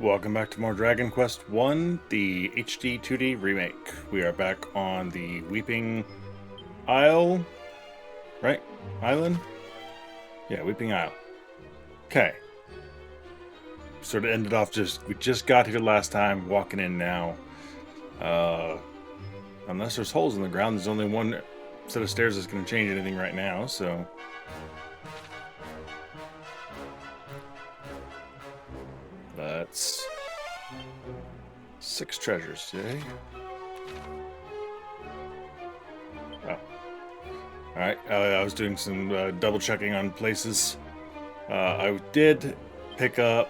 Welcome back to more Dragon Quest 1, the HD-2D remake. We are back on the Weeping Isle, right? Island? Yeah, Weeping Isle. Okay. Sort of ended off we just got here last time, walking in now. Unless there's holes in the ground, there's only one set of stairs that's going to change anything right now, so... Let's... 6 treasures today. Oh. Alright, I was doing some double checking on places. I did pick up...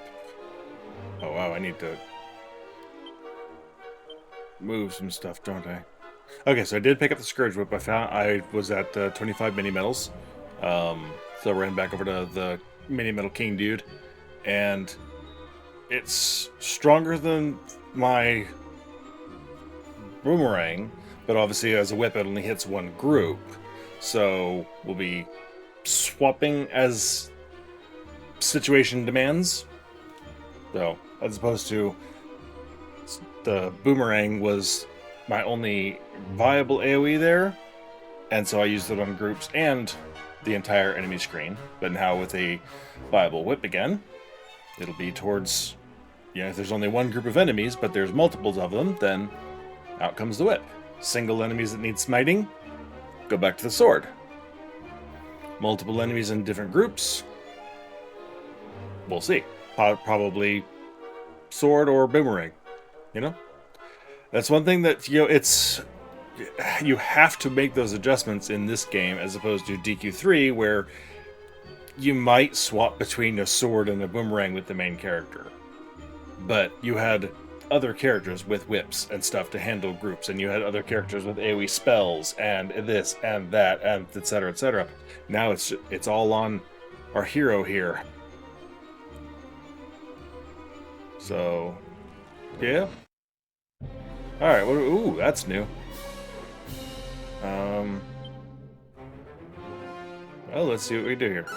Oh wow, I need to move some stuff, don't I? Okay, so I did pick up the Scourge Whip. I was at 25 mini metals. So I ran back over to the mini metal king dude, and it's stronger than my boomerang, but obviously as a whip it only hits one group. So we'll be swapping as situation demands. So as opposed to the boomerang was my only viable AoE there, and so I used it on groups and the entire enemy screen. But now with a viable whip again, it'll be towards, if there's only one group of enemies, but there's multiples of them, then out comes the whip. Single enemies that need smiting, go back to the sword. Multiple enemies in different groups, we'll see. Probably sword or boomerang, That's one thing that, you have to make those adjustments in this game as opposed to DQ3, where you might swap between a sword and a boomerang with the main character. But you had other characters with whips and stuff to handle groups, and you had other characters with AoE spells and this and that and etc. etc. Now it's all on our hero here. So, yeah. All right. Ooh, that's new. Well, let's see what we do here.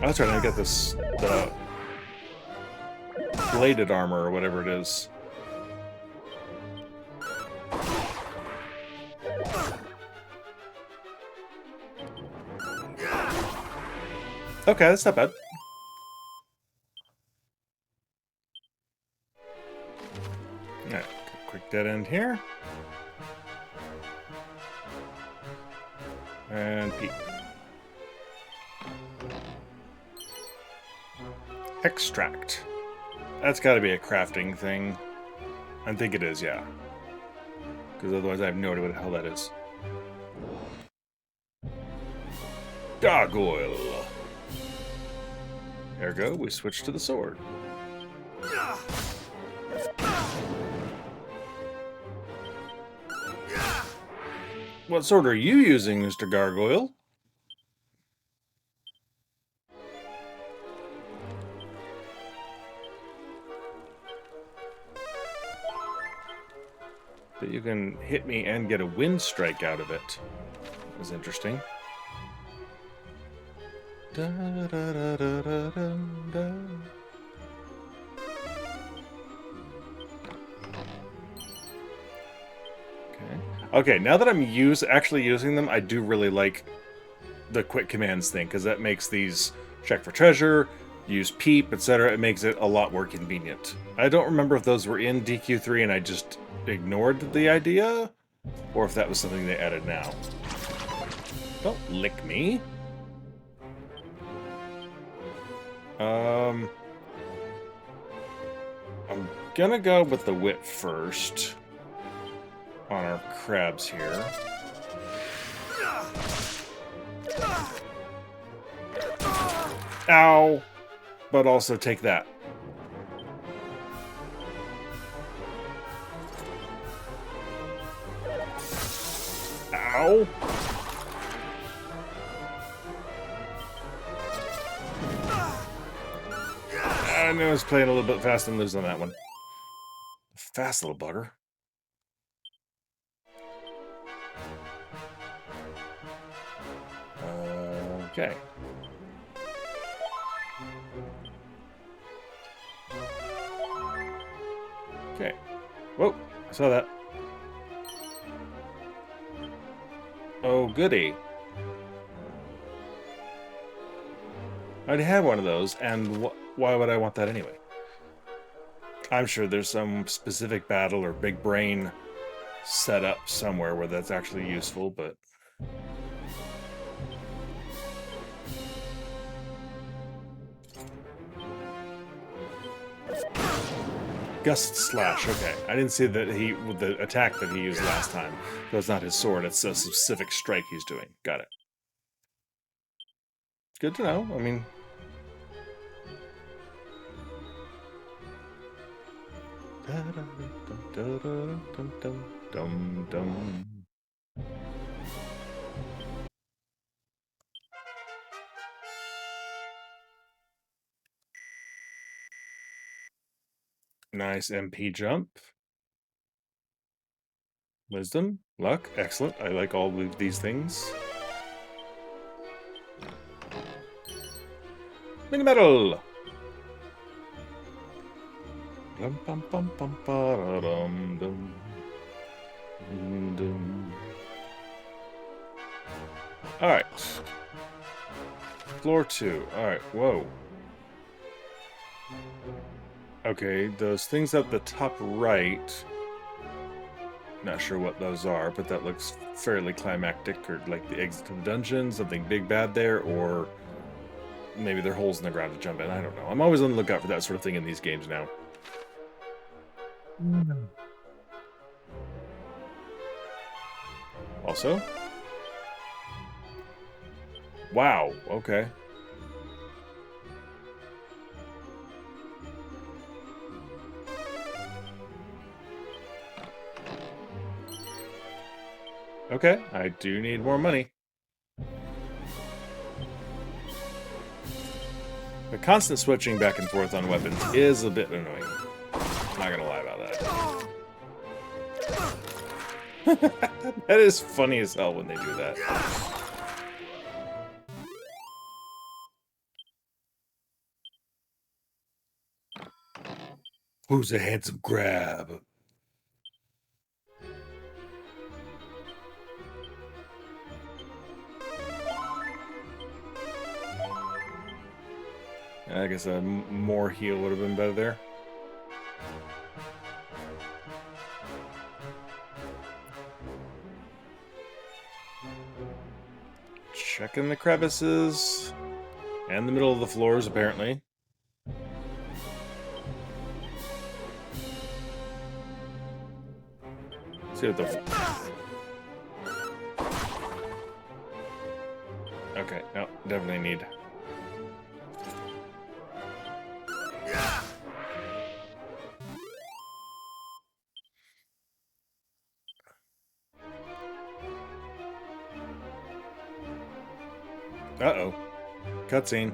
I was trying to get the bladed armor or whatever it is. Okay, that's not bad. Alright, quick dead end here. And Pete. Extract. That's got to be a crafting thing. I think it is, yeah. Because otherwise I have no idea what the hell that is. Gargoyle. Ergo, we switch to the sword. What sword are you using, Mr. Gargoyle? But you can hit me and get a wind strike out of it. That was interesting. Da, da, da, da, da, da. Okay, now that I'm actually using them, I do really like the quick commands thing, because that makes these check for treasure, use peep, etc. It makes it a lot more convenient. I don't remember if those were in DQ3 and I just ignored the idea, or if that was something they added now. Don't lick me. I'm gonna go with the whip first on our crabs here. Ow! But also take that. Ow! I knew I was playing a little bit fast and loose on that one. Fast little bugger. Okay. Okay. Whoa, I saw that. Oh, goody. I already have one of those, and why would I want that anyway? I'm sure there's some specific battle or big brain set up somewhere where that's actually useful, but... Gust Slash, okay. I didn't see that with the attack that he used last time. So it's not his sword, it's a specific strike he's doing. Got it. Good to know, I mean... Nice MP jump. Wisdom, luck, excellent. I like all of these things. Mini medal. Alright. Floor 2. Alright, whoa. Okay, those things at the top right... Not sure what those are, but that looks fairly climactic, or like the exit to the dungeon, something big bad there, or maybe they're holes in the ground to jump in. I don't know. I'm always on the lookout for that sort of thing in these games now. Also? Wow, okay. Okay, I do need more money. The constant switching back and forth on weapons is a bit annoying. Not gonna lie about that. That is funny as hell when they do that. Who's a handsome crab? I guess a more heal would have been better there. Checking the crevices. And the middle of the floors, apparently. Let's see what the... Okay, no, definitely need... Uh-oh. Cutscene.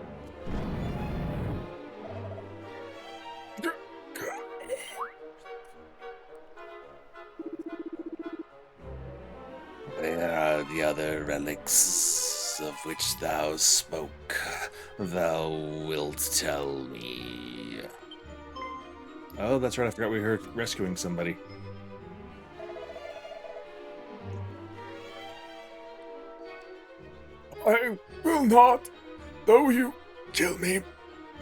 Where are the other relics of which thou spoke? Thou wilt tell me. Oh, that's right. I forgot we were rescuing somebody. I will not. Though you kill me,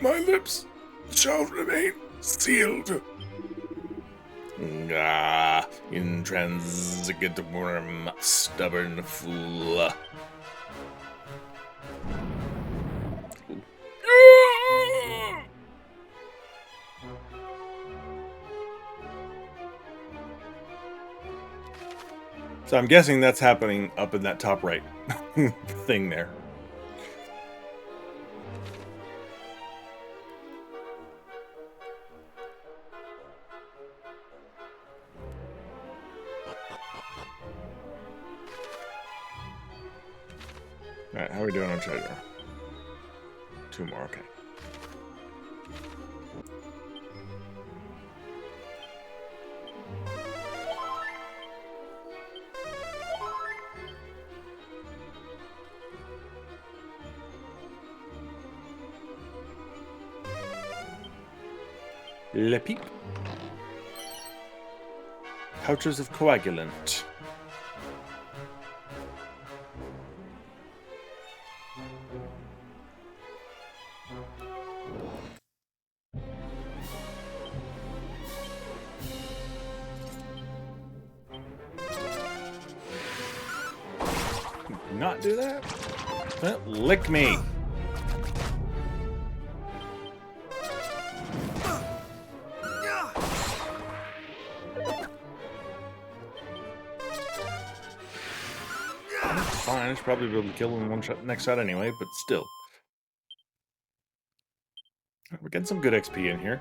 my lips shall remain sealed. Ah, intransigent worm, stubborn fool. So I'm guessing that's happening up in that top right thing there. Alright, how are we doing on treasure? 2 more, okay. Le Peep. pouches of coagulant. Not do that? Lick me. Fine, I should probably be able to kill him in one shot, next shot anyway, but still. We're getting some good XP in here.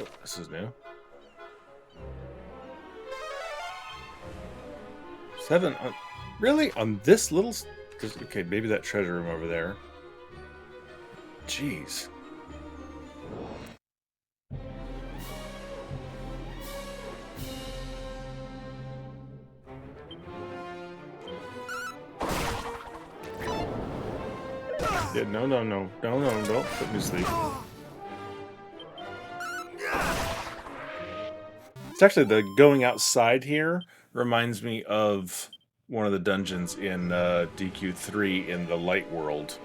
Oh, this is new. 7 on, really? On this little... Okay, maybe that treasure room over there. Jeez. Yeah, no, don't put me to sleep. It's actually the going outside here reminds me of one of the dungeons in DQ3 in the light world.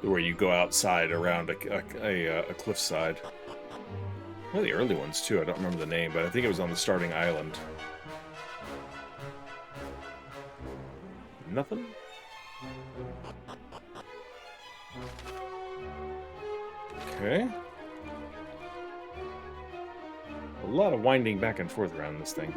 Where you go outside around a cliffside. One of the early ones, too. I don't remember the name, but I think it was on the starting island. Nothing? Okay. A lot of winding back and forth around this thing.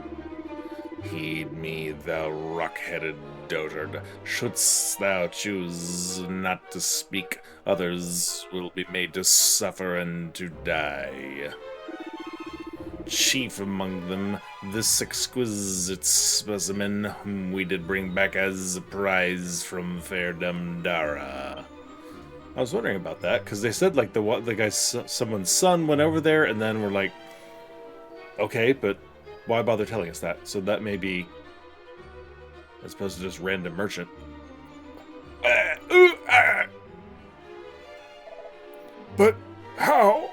Heed me, thou rock-headed dotard. Shouldst thou choose not to speak, others will be made to suffer and to die. Chief among them, this exquisite specimen whom we did bring back as a prize from fair Damdara. I was wondering about that, because they said, like, the guy's someone's son went over there, and then we're like, okay, but why bother telling us that? So that may be, as opposed to just random merchant. But how?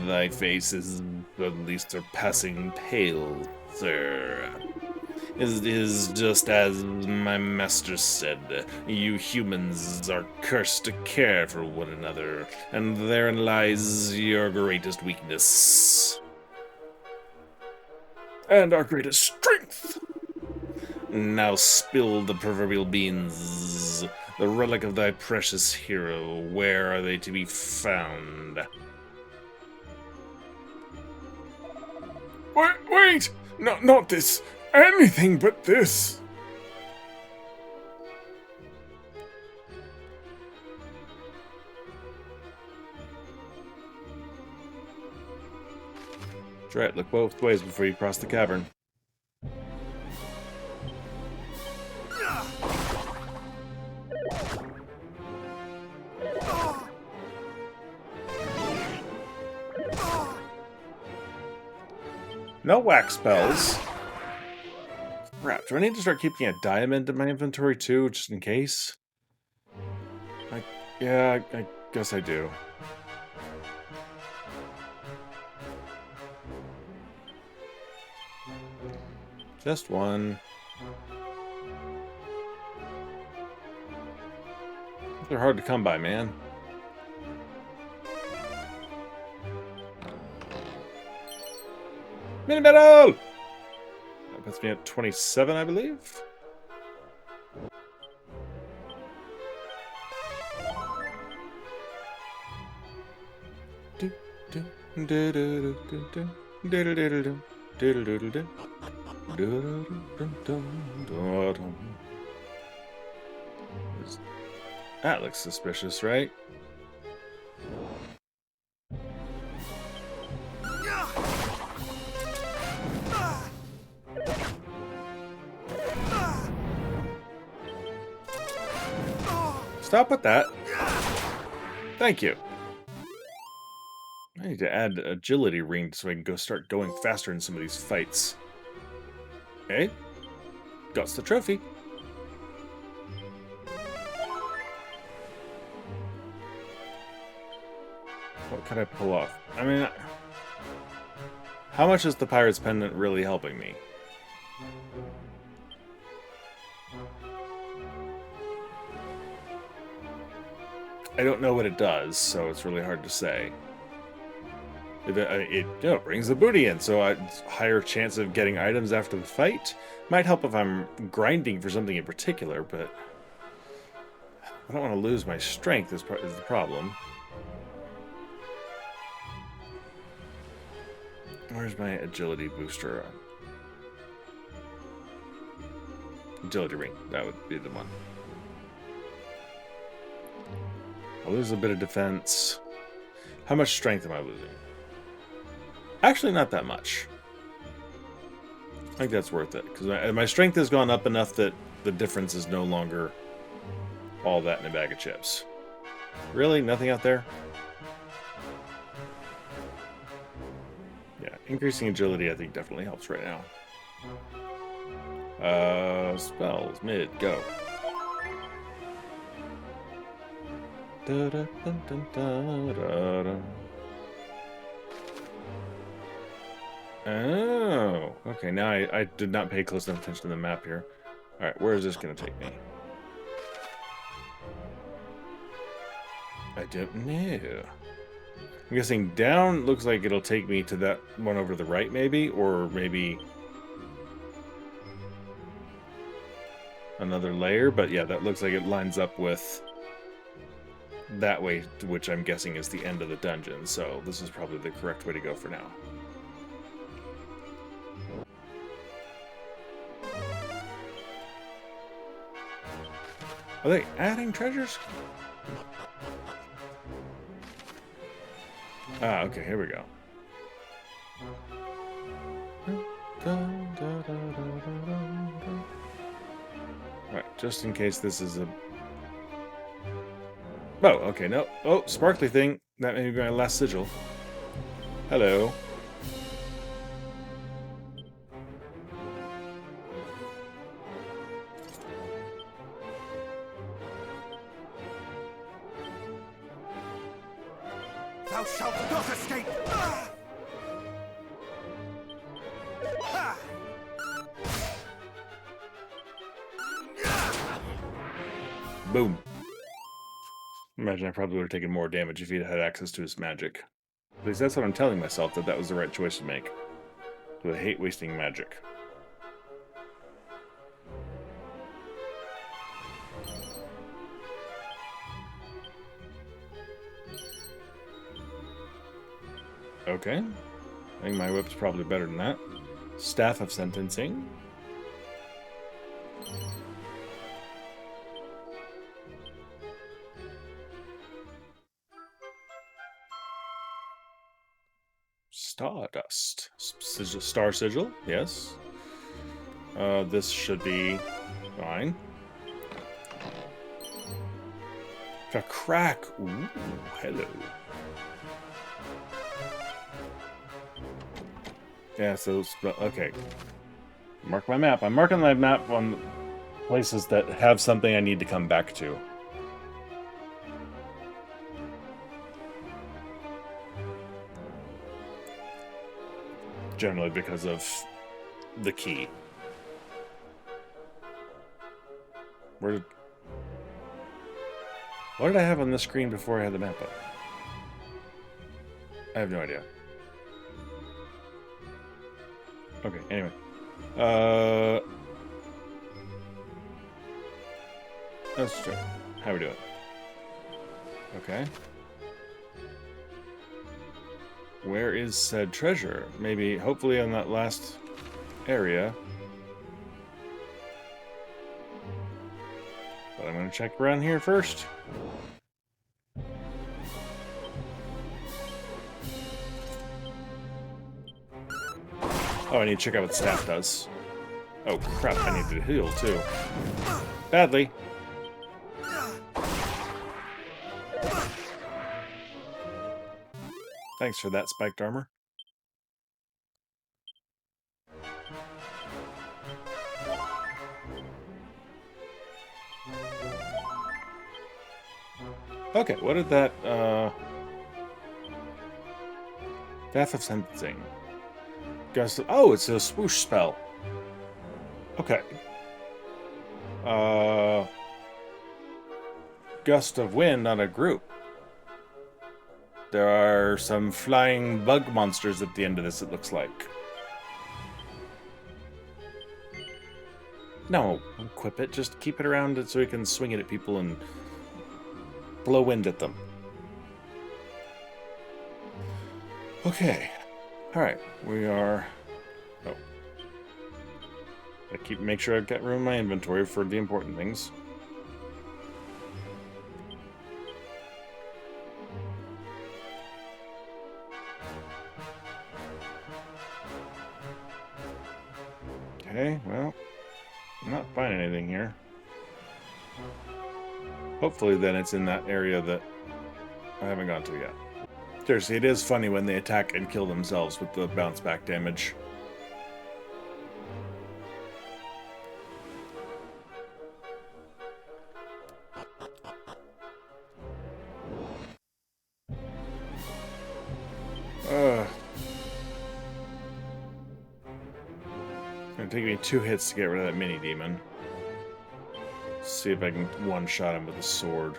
Thy face is at least surpassing pale, sir. It is just as my master said, you humans are cursed to care for one another, and therein lies your greatest weakness. And our greatest strength! Now spill the proverbial beans. The relic of thy precious hero, where are they to be found? Wait! Not this! Anything but this! That's right, look both ways before you cross the cavern. No wax spells. Crap, do I need to start keeping a diamond in my inventory too, just in case? Yeah, I guess I do. Just one. They're hard to come by, man. Mini battle! That puts me at 27, I believe. That looks suspicious, right? Stop with that. Thank you. I need to add agility ring so I can start going faster in some of these fights. Okay. Got the trophy. What could I pull off? I mean, how much is the Pirate's Pendant really helping me? I don't know what it does, so it's really hard to say. It brings the booty in, so a higher chance of getting items after the fight. Might help if I'm grinding for something in particular, but I don't want to lose my strength is the problem. Where's my agility booster? Agility ring. That would be the one. I'll lose a bit of defense. How much strength am I losing? Actually, not that much. I think that's worth it, because my strength has gone up enough that the difference is no longer all that in a bag of chips. Really? Nothing out there? Yeah, increasing agility I think definitely helps right now. Spells, mid, go. Oh, okay, now I did not pay close enough attention to the map here. Alright, where is this going to take me? I don't know. I'm guessing down looks like it'll take me to that one over to the right, maybe? Or maybe another layer, but yeah, that looks like it lines up with that way, which I'm guessing is the end of the dungeon, so this is probably the correct way to go for now. Are they adding treasures? Ah, okay, here we go. Alright, just in case this is a... Oh, okay, no. Oh, sparkly thing. That may be my last sigil. Hello. Thou shalt not escape! Boom. Imagine I probably would have taken more damage if he'd had access to his magic. At least that's what I'm telling myself, that was the right choice to make. So I hate wasting magic. Okay. I think my whip's probably better than that. Staff of Sentencing. Stardust. Star Sigil, yes. This should be fine. A crack. Ooh, hello. Yeah, so, okay. Mark my map. I'm marking my map on places that have something I need to come back to. Generally because of the key. What did I have on the screen before I had the map up? I have no idea. Okay, anyway. Let's check. How we doing? Okay. Where is said treasure? Maybe, hopefully on that last area. But I'm going to check around here first. Oh, I need to check out what the staff does. Oh, crap, I need to heal, too. Badly. Thanks for that, spiked armor. Okay, what did that, Death of Sensing. Gust of, oh, it's a swoosh spell. Okay. Gust of wind on a group. There are some flying bug monsters at the end of this, it looks like. No, don't equip it. Just keep it around so you can swing it at people and blow wind at them. Okay. Alright, we are... Oh. Make sure I've got room in my inventory for the important things. Okay, well, I'm not finding anything here. Hopefully then it's in that area that I haven't gone to yet. Seriously, it is funny when they attack and kill themselves with the bounce back damage. It's gonna take me 2 hits to get rid of that mini demon. See if I can one-shot him with a sword.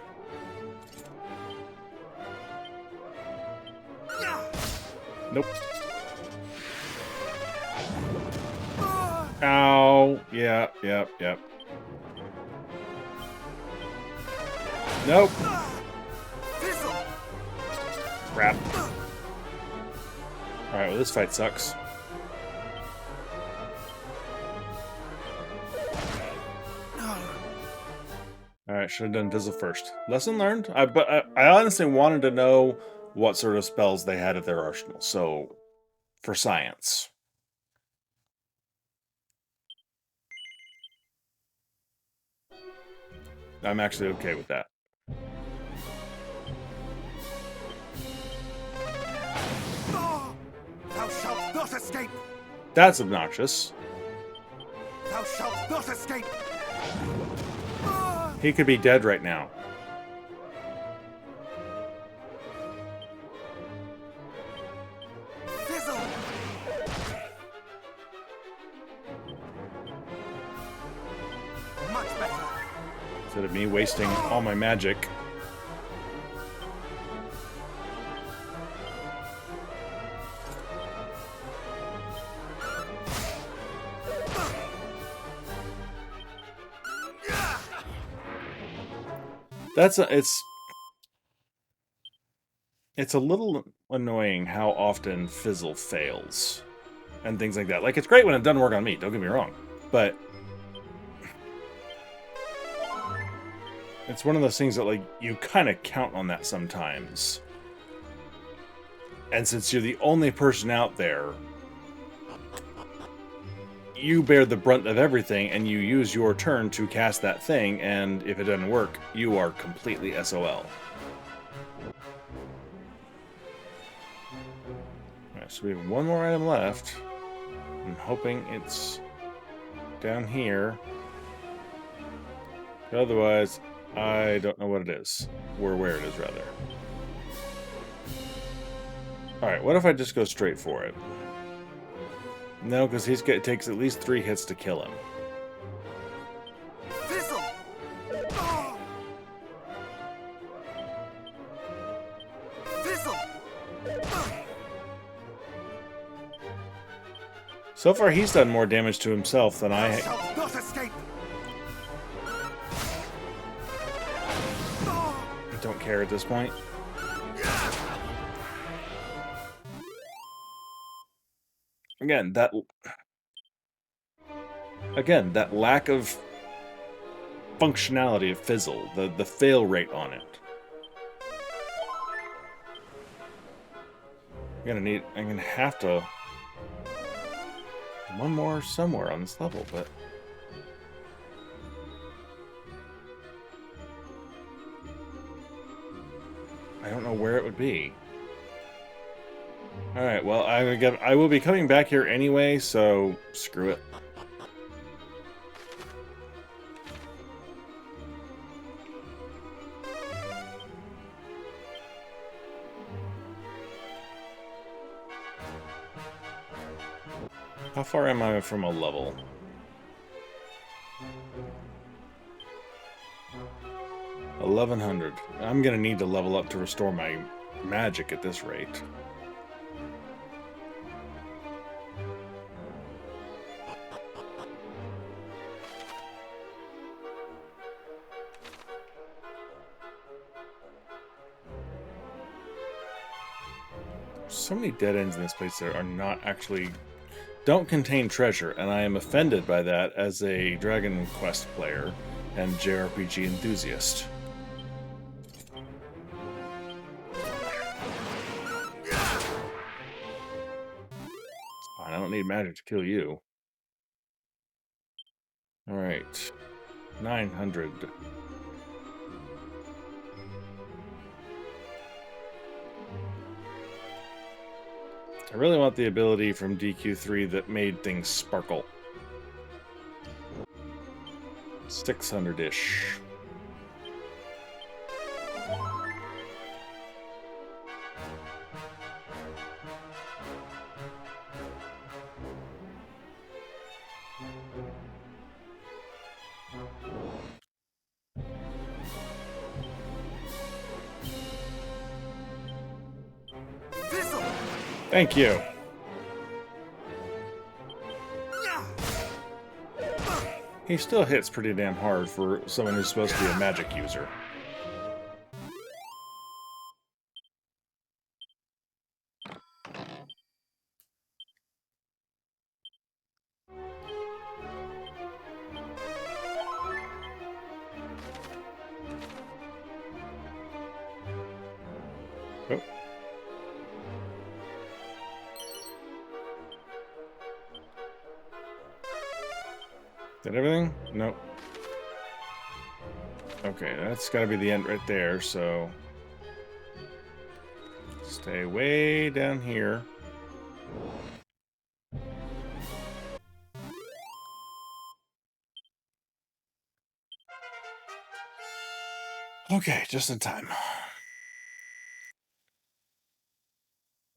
Nope. Ow. Yeah, yep. Nope. Crap. Alright, well this fight sucks. Alright, should have done Fizzle first. Lesson learned. But I honestly wanted to know what sort of spells they had at their arsenal, so for science. I'm actually okay with that. Thou shalt not escape! That's obnoxious. Thou shalt not escape! He could be dead right now. Fizzle! Much better. Instead of me wasting all my magic. It's a little annoying how often Fizzle fails and things like that. Like, it's great when it doesn't work on me, don't get me wrong, but it's one of those things that, like, you kind of count on that sometimes. And since you're the only person out there, you bear the brunt of everything, and you use your turn to cast that thing, and if it doesn't work, you are completely SOL. Alright, so we have one more item left. I'm hoping it's down here. Otherwise, I don't know what it is. Or where it is, rather. Alright, what if I just go straight for it? No, because it takes at least 3 hits to kill him. Fizzle! Fizzle! So far, he's done more damage to himself than I... Thou shalt not escape! don't care at this point. Again, that lack of functionality of Fizzle, the fail rate on it. I'm gonna have to one more somewhere on this level, but I don't know where it would be. All right. Well, I will be coming back here anyway, so screw it. How far am I from a level? 1100. I'm gonna need to level up to restore my magic at this rate. So many dead ends in this place that are not actually... don't contain treasure, and I am offended by that as a Dragon Quest player and JRPG enthusiast. I don't need magic to kill you. Alright. 900. I really want the ability from DQ3 that made things sparkle. 600-ish. Fizzle! Thank you. He still hits pretty damn hard for someone who's supposed to be a magic user. Oh. Did everything? Nope. Okay, that's gotta be the end right there, so... stay way down here. Okay, just in time.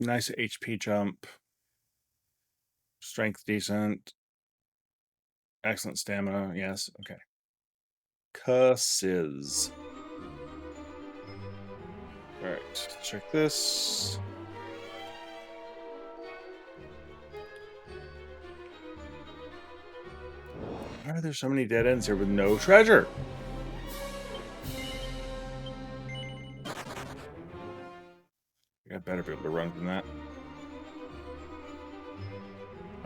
Nice HP jump. Strength decent. Excellent stamina, yes, okay. Cusses. Alright, check this. Why are there so many dead ends here with no treasure? I better be able to run from that.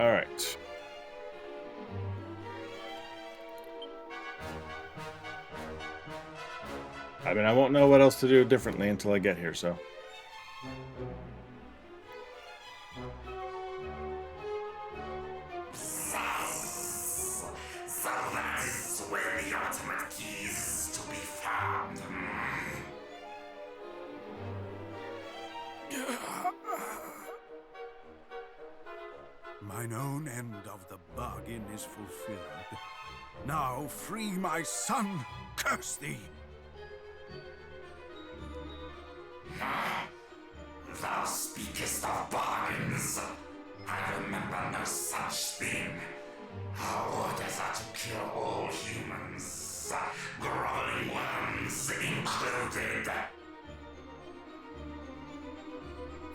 Alright. I mean, I won't know what else to do differently until I get here, so... So that is where the ultimate key is to be found. Mine own end of the bargain is fulfilled. Now free my son, curse thee! Thou speakest of bargains. I remember no such thing. Our orders are to kill all humans, groveling ones included.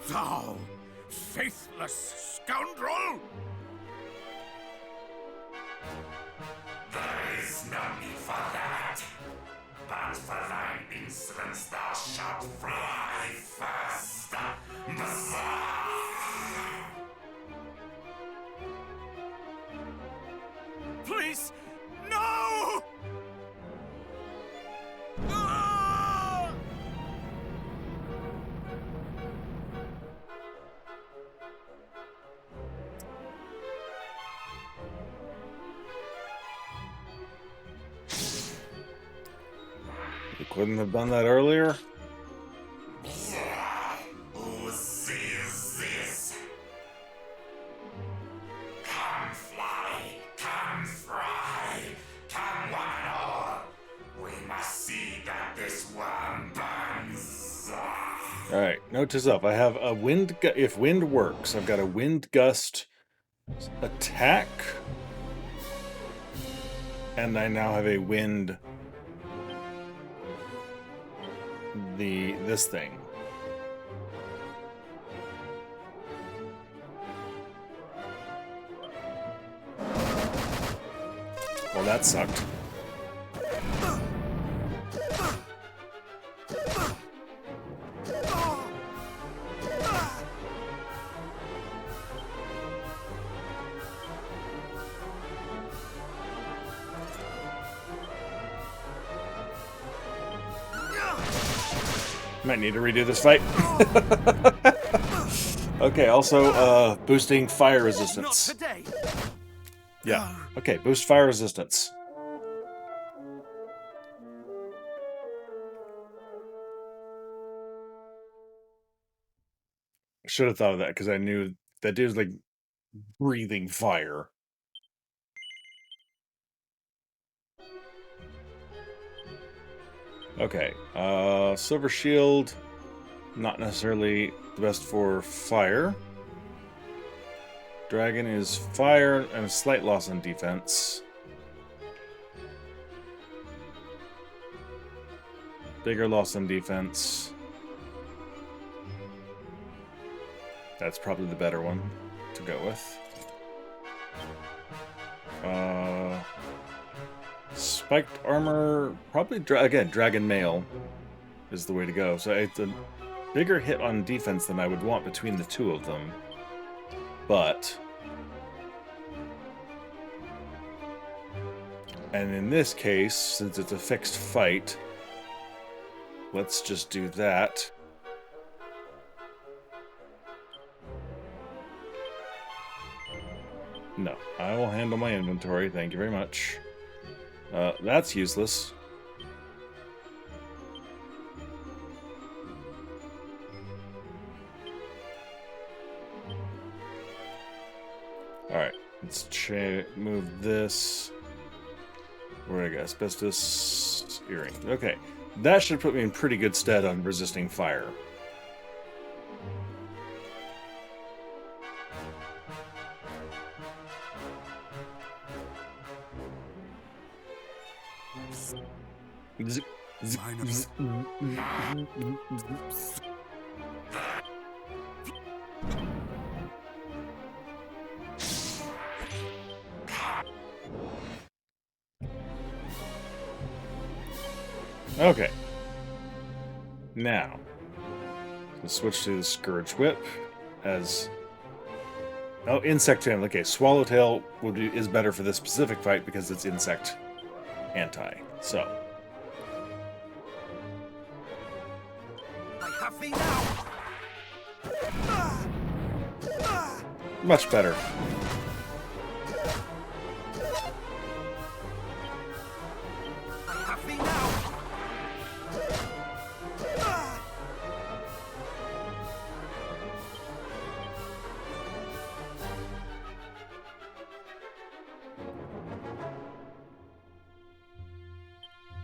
Thou faithless scoundrel! There is no need for that. But for thine insolence thou shalt fly first. Please, no! Ah! You couldn't have done that earlier? Who sees this? fly, come fry, come one and all. We must see that this worm burns. All right, note to self: I have a wind. If wind works, I've got a wind gust attack, and I now have a wind. This thing. Well, that sucked. Might need to redo this fight. Okay, also boosting fire resistance. Not today. Yeah. Okay, boost fire resistance. I should have thought of that because I knew that dude's like breathing fire. Okay, Silver Shield, not necessarily the best for fire. Dragon is fire and a slight loss in defense. Bigger loss in defense. That's probably the better one to go with. Spiked armor, probably, again, Dragon Mail is the way to go. So it's a bigger hit on defense than I would want between the two of them. But... and in this case, since it's a fixed fight, let's just do that. No, I will handle my inventory, thank you very much. That's useless. Alright, let's move this. Where did I go? Asbestos earring. Okay, that should put me in pretty good stead on resisting fire. Okay. Now, let's switch to the Scourge Whip as... oh, Insect Tail. Okay, Swallowtail is better for this specific fight because it's insect anti. So. I have thee now. Much better. I have thee now.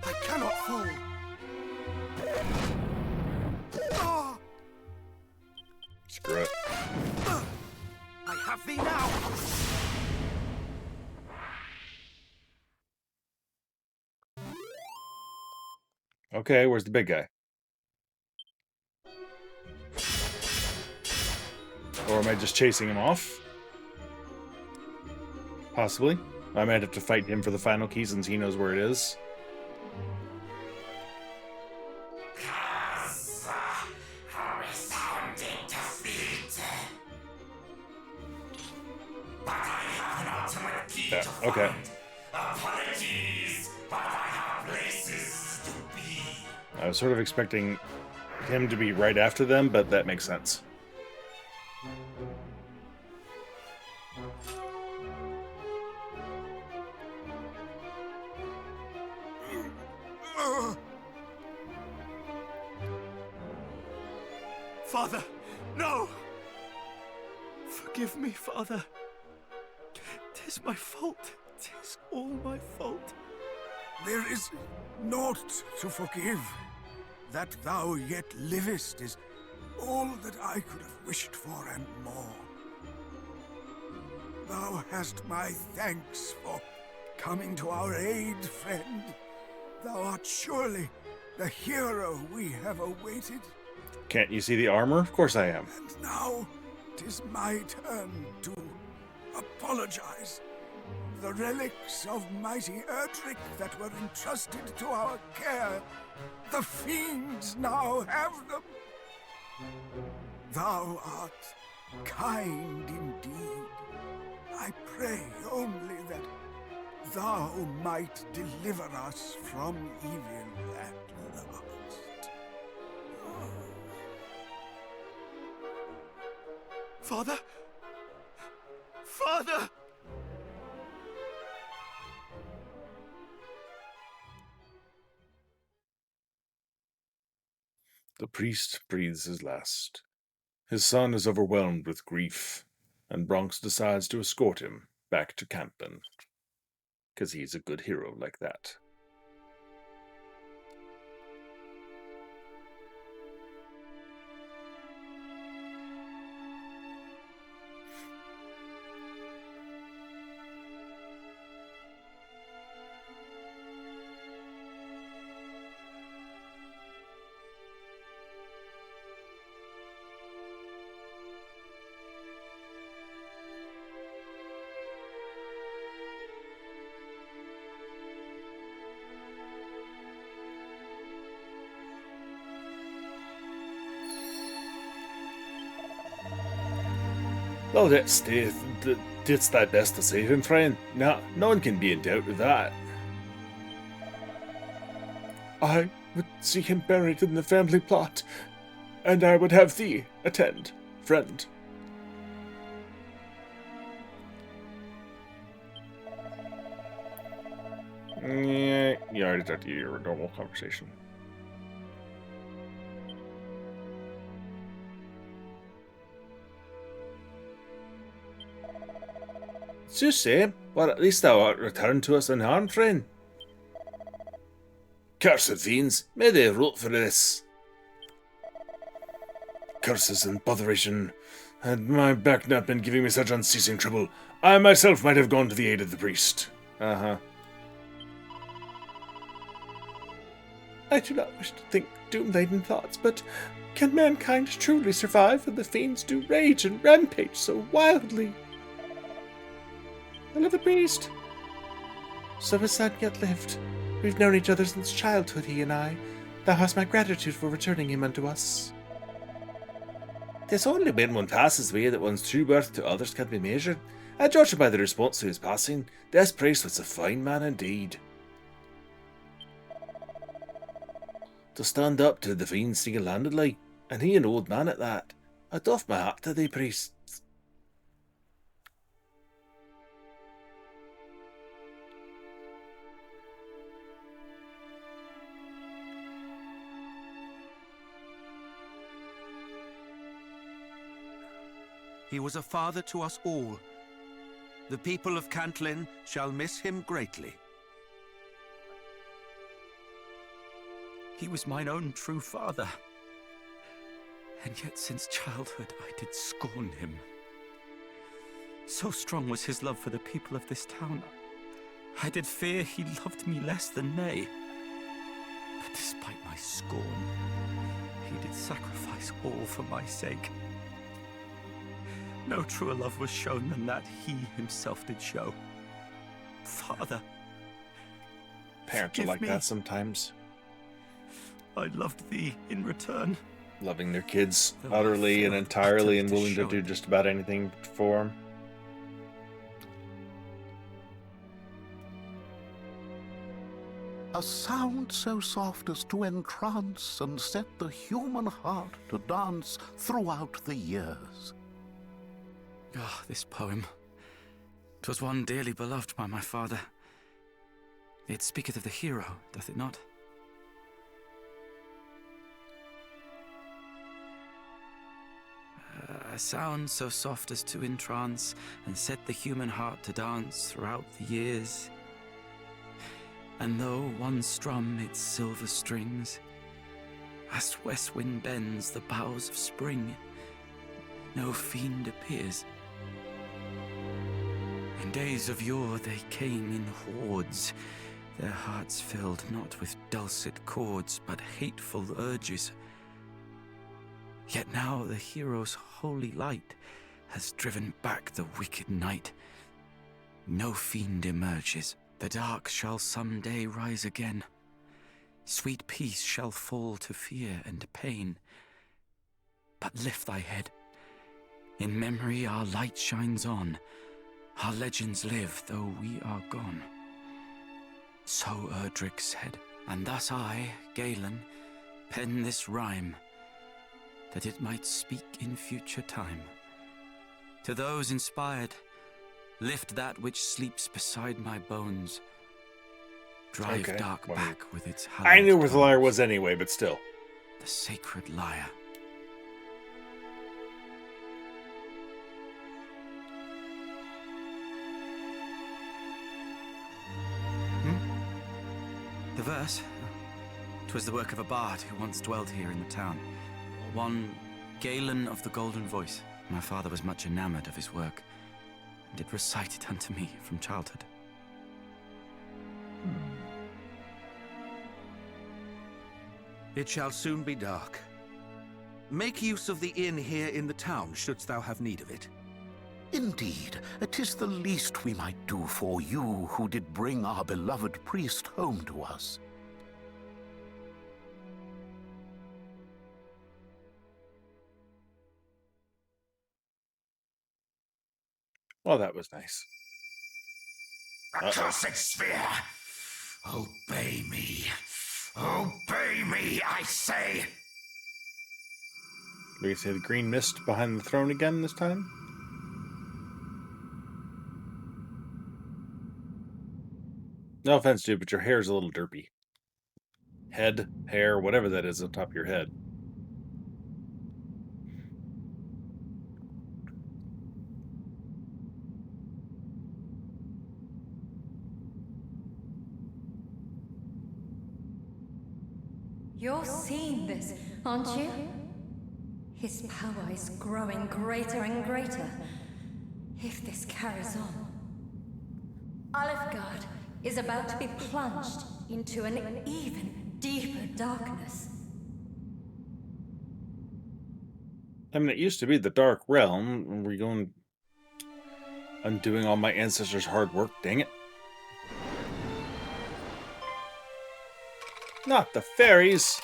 I cannot fall. Screw it. I have thee now. Okay, where's the big guy? Or am I just chasing him off? Possibly. I might have to fight him for the final key since he knows where it is. A resounding defeat. But I have an ultimate key Yeah, to okay. find. Apologies, but I have places to be. I was sort of expecting him to be right after them, but that makes sense. Father, no! Forgive me, Father. 'Tis my fault. 'Tis all my fault. There is naught to forgive. That thou yet livest is all that I could have wished for and more. Thou hast my thanks for coming to our aid, friend. Thou art surely the hero we have awaited. Can't you see the armor? Of course I am. And now 'tis my turn to apologize. The relics of mighty Erdrick that were entrusted to our care, the fiends now have them. Thou art kind indeed. I pray only that thou might deliver us from evil at last. Father? Father! The priest breathes his last. His son is overwhelmed with grief, and Bronx decides to escort him back to Cantlin. Because he's a good hero like that. Thou didst thy best to save him, friend. No one can be in doubt of that. I would see him buried in the family plot, and I would have thee attend, friend. Yeah, you already talked to your normal conversation. It's just same, but at least thou art returned to us unharmed, friend. Cursed fiends, may they rot for this. Curses and botheration. Had my back not been giving me such unceasing trouble, I myself might have gone to the aid of the priest. I do not wish to think doom-laden thoughts, but can mankind truly survive when the fiends do rage and rampage so wildly? I love the priest. So his son yet lived. We've known each other since childhood, he and I. Thou hast my gratitude for returning him unto us. 'Tis only when one passes away that one's true worth to others can be measured. I judge by the response to his passing, this priest was a fine man indeed. To stand up to the fiends single-handedly, and he an old man at that, I doff my hat to thee, priest. He was a father to us all. The people of Cantlin shall miss him greatly. He was mine own true father. And yet since childhood I did scorn him. So strong was his love for the people of this town, I did fear he loved me less than they. But despite my scorn, he did sacrifice all for my sake. No truer love was shown than that he himself did show. Father, Parents are like that sometimes. I loved thee in return. Loving their kids utterly and entirely and willing to do just about anything for them. A sound so soft as to entrance and set the human heart to dance throughout the years. Ah, this poem. 'Twas one dearly beloved by my father. It speaketh of the hero, doth it not? A sound so soft as to entrance and set the human heart to dance throughout the years. And though one strum its silver strings, as west wind bends the boughs of spring, no fiend appears. In days of yore they came in hordes, their hearts filled not with dulcet chords, but hateful urges. Yet now the hero's holy light has driven back the wicked night. No fiend emerges. The dark shall some day rise again. Sweet peace shall fall to fear and pain. But lift thy head. In memory our light shines on. Our legends live, though we are gone. So Erdrick said, and thus I, Galen, pen this rhyme, that it might speak in future time. To those inspired, lift that which sleeps beside my bones. Drive dark back with its hallowed I knew where the lyre tones. was anyway, but still. The sacred lyre. The verse? 'Twas the work of a bard who once dwelt here in the town. One Galen of the Golden Voice. My father was much enamored of his work, and did recite it unto me from childhood. It shall soon be dark. Make use of the inn here in the town, shouldst thou have need of it. Indeed, 'tis the least we might do for you who did bring our beloved priest home to us. Well, that was nice. Accursed sphere! Obey me! Obey me, I say! We see the green mist behind the throne again this time. No offense, dude, but your hair's a little derpy. Head, hair, whatever that is on top of your head. You're seeing this, aren't you? His power is growing greater and greater. If this carries on, Alefgard is about to be plunged into an even deeper darkness. I mean, it used to be the Dark Realm. We're going undoing all my ancestors' hard work. Dang it. Not the fairies!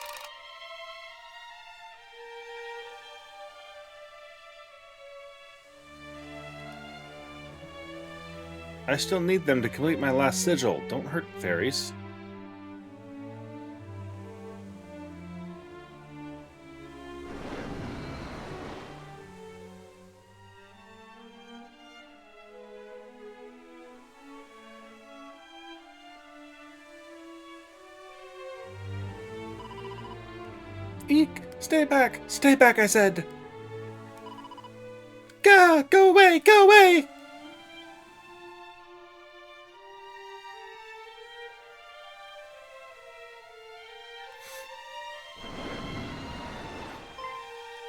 I still need them to complete my last sigil. Don't hurt fairies. Eek! Stay back, I said! Gah! Go away! Go away!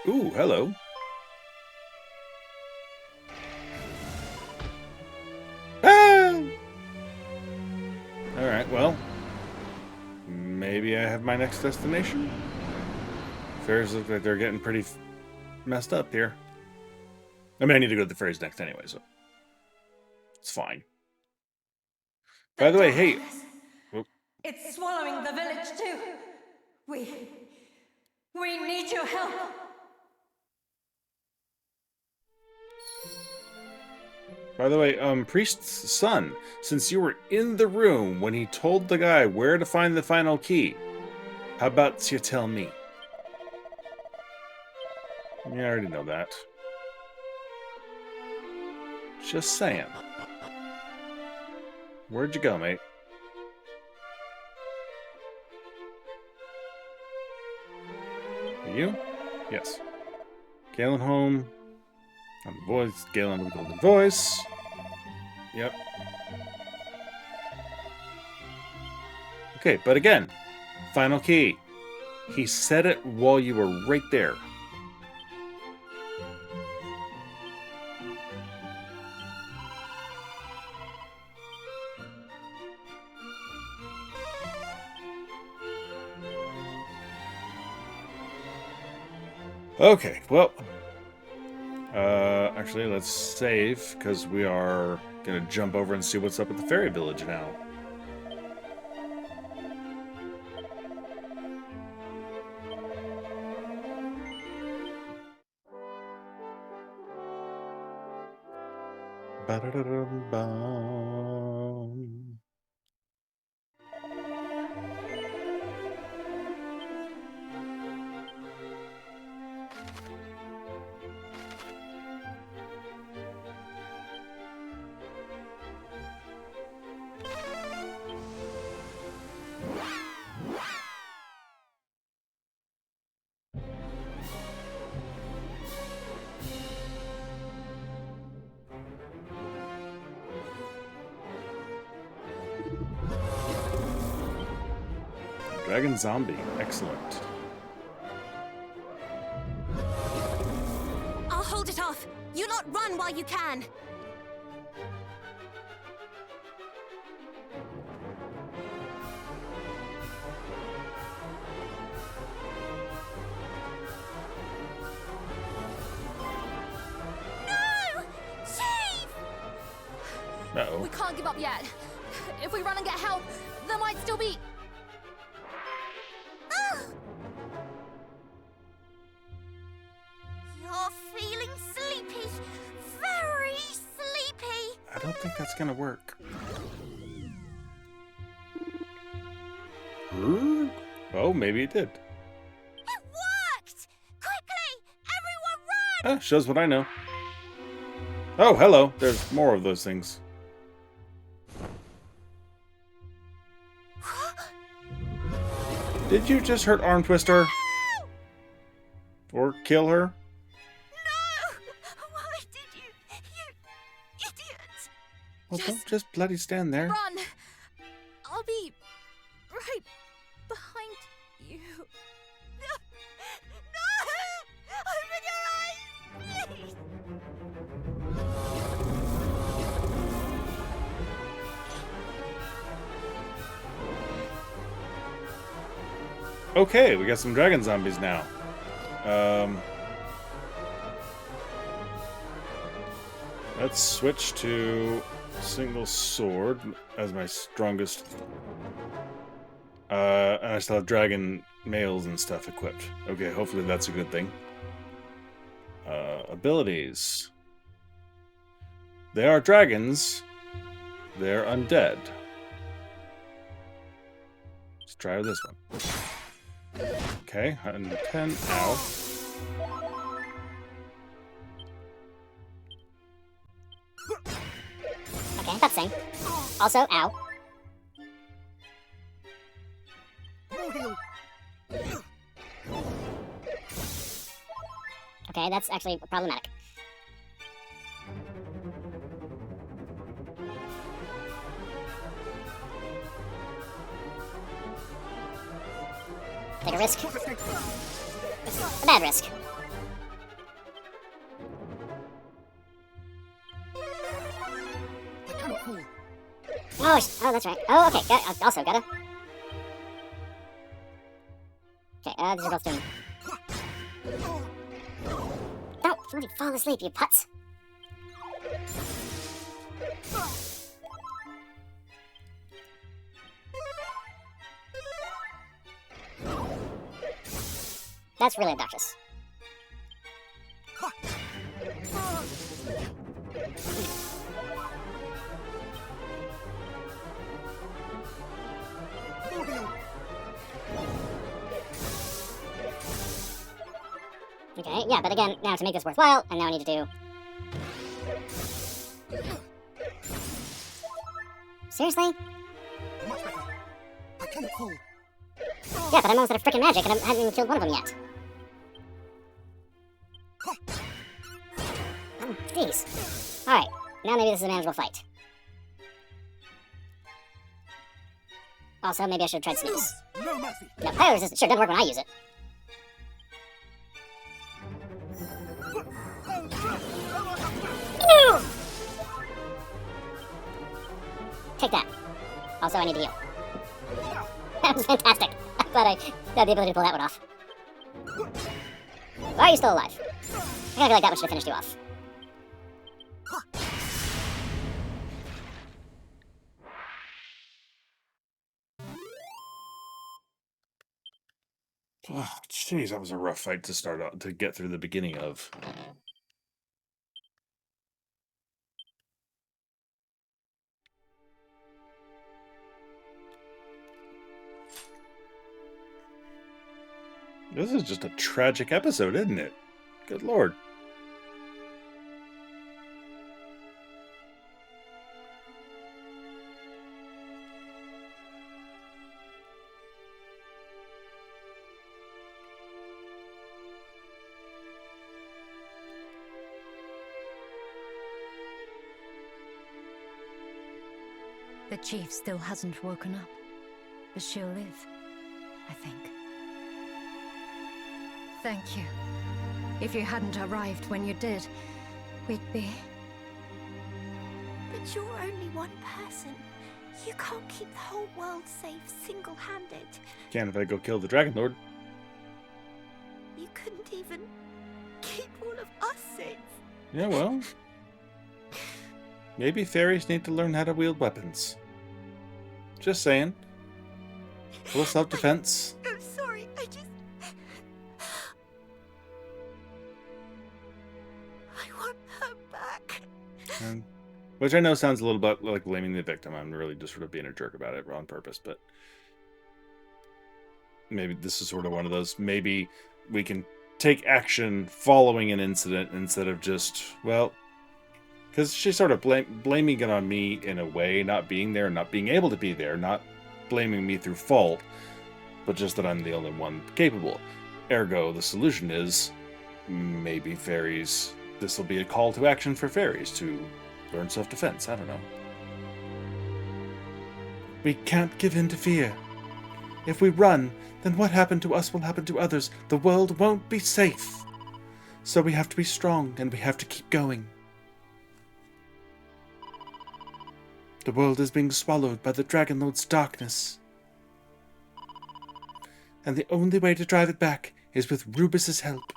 Ooh, hello. Ah! Alright, well. Maybe I have my next destination? Fairies look like they're getting pretty messed up here. I mean, I need to go to the fairies next anyway, so it's fine. By the way, hey. It's swallowing the village too. We need your help. By the way, Priest's son, since you were in the room when he told the guy where to find the final key, how about you tell me? Yeah, I already know that. Just saying. Where'd you go, mate? Are you? Yes. Galen home. On the voice, Galen with golden voice. Yep. Okay, but again, final key. He said it while you were right there. Okay, well, actually, let's save, because we are going to jump over and see what's up at the fairy village now. Ba-da-da-dum-bum. Dragon zombie, excellent. I'll hold it off. You lot run while you can. No! Chief! Uh-oh. We can't give up yet. If we run and get help, there might still be... You're feeling sleepy. Very sleepy. I don't think that's gonna work. Oh, maybe it did. It worked! Quickly! Everyone run! Shows what I know. Oh, hello. There's more of those things. Did you just hurt Arm Twister? No! Or kill her? No! Why did you? You idiot! Well, don't just bloody stand there. Run! I'll be right behind you. No! Open your eyes, please! Okay, we got some dragon zombies now. Let's switch to single sword as my strongest. And I still have dragon mails and stuff equipped. Okay, hopefully that's a good thing. Abilities. They are dragons. They're undead. Let's try this one. Okay, 110. Ow. Okay, that's the same. Also, ow. Okay, that's actually problematic. Take a risk. A bad risk. Oh, that's right. Oh, okay. Also, gotta. Okay, these are both doing. Don't bloody fall asleep, you putz. That's really obnoxious. Okay, yeah, but again, now to make this worthwhile, and now I need to do... Seriously? Much better. I cannot fall. Yeah, but I'm almost out of frickin' magic, and I haven't even killed one of them yet. things. Alright, now maybe this is a manageable fight. Also, maybe I should have tried sneeze. No mercy. No, fire resistance. Sure, doesn't work when I use it. Take that. Also, I need to heal. That was fantastic. I'm glad I had the ability to pull that one off. Why are you still alive? I feel like that one should have finished you off. Oh, jeez, that was a rough fight to start out to get through the beginning of. This is just a tragic episode, isn't it? Good lord. The chief still hasn't woken up, but she'll live, I think. Thank you. If you hadn't arrived when you did, we'd be... But you're only one person. You can't keep the whole world safe single-handed. Can if I go kill the Dragon Lord. You couldn't even keep all of us safe. Yeah, well. Maybe fairies need to learn how to wield weapons. Just saying. A little self-defense. I'm sorry, I want her back. Which I know sounds a little bit like blaming the victim. I'm really just sort of being a jerk about it on purpose, but maybe this is sort of one of those. Maybe we can take action following an incident instead of just, well, because she's sort of blaming it on me in a way, not being there, not being able to be there, not blaming me through fault, but just that I'm the only one capable. Ergo, the solution is maybe fairies. This will be a call to action for fairies to learn self-defense. I don't know. We can't give in to fear. If we run, then what happened to us will happen to others. The world won't be safe. So we have to be strong, and we have to keep going. The world is being swallowed by the Dragon Lord's darkness. And the only way to drive it back is with Rubus's help.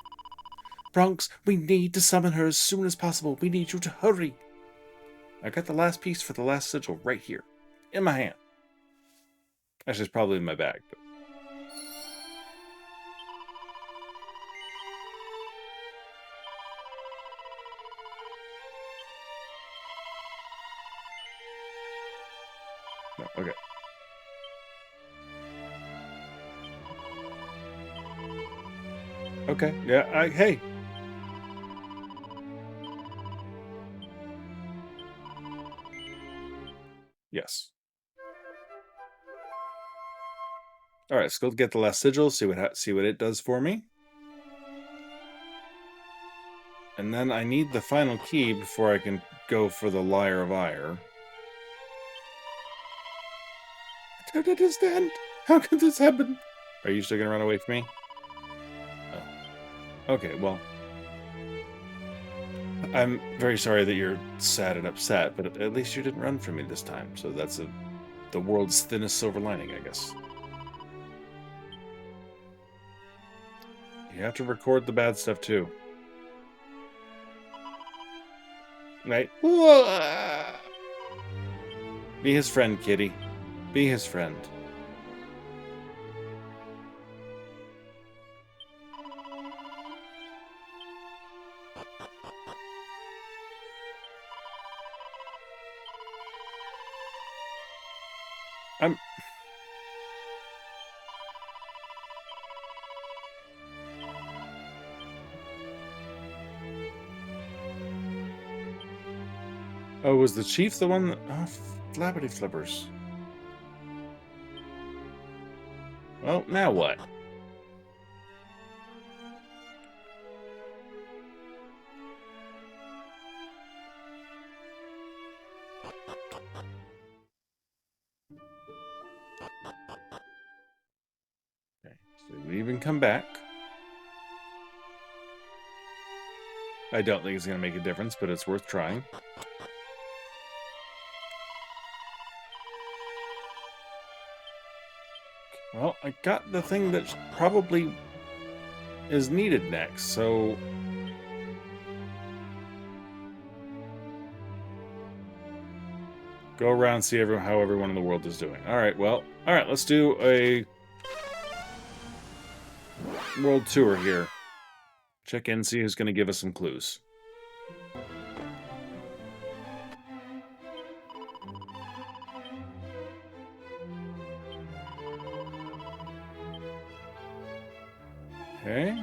Bronx, we need to summon her as soon as possible. We need you to hurry. I got the last piece for the last sigil right here, in my hand. Actually, it's probably in my bag. But... no, okay. Okay, yeah, hey. Yes. All right, let's go get the last sigil, see what it does for me. And then I need the final key before I can go for the Lyre of Ire. I don't understand. How could this happen? Are you still gonna run away from me? Oh. Okay, well. I'm very sorry that you're sad and upset, but at least you didn't run from me this time. So that's the world's thinnest silver lining, I guess. You have to record the bad stuff too. Right? Be his friend, kitty. Be his friend. Oh, was the chief the one that... Oh, flappity flippers. Well, now what? leave and come back. I don't think it's going to make a difference, but it's worth trying. Well, I got the thing that probably is needed next, so... Go around, see how everyone in the world is doing. Alright, well, alright, let's do a world tour here. Check in, see who's going to give us some clues. Okay.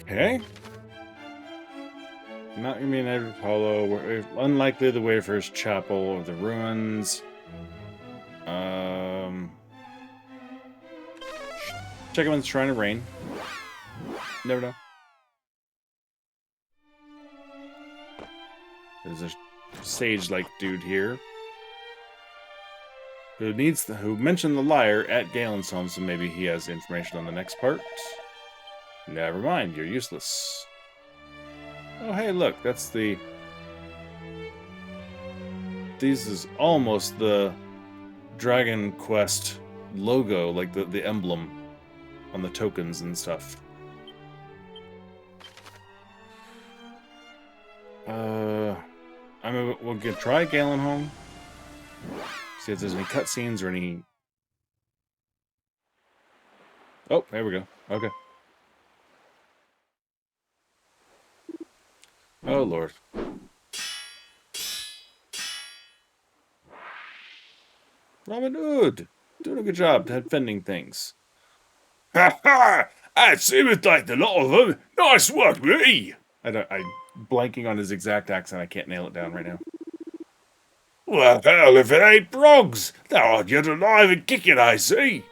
Okay. Not gonna be an Edward Hollow. Unlikely the Wafer's Chapel or the ruins. Check out the Shrine of Rain. Never know. There's a sage-like dude here who mentioned the lyre at Galen's home, so maybe he has information on the next part. Never mind, you're useless. Oh, hey, look, that's the... This is almost the Dragon Quest logo, like the emblem on the tokens and stuff. We'll try Galen home. See if there's any cutscenes or any... Oh, there we go. Okay. Oh, Lord. Robin Hood! Doing a good job defending things. Ha ha! That seems like the lot of them. Nice work, me! I'm blanking on his exact accent. I can't nail it down right now. Well, hell, if it ain't Brogs! Thou art yet alive and kicking, I see!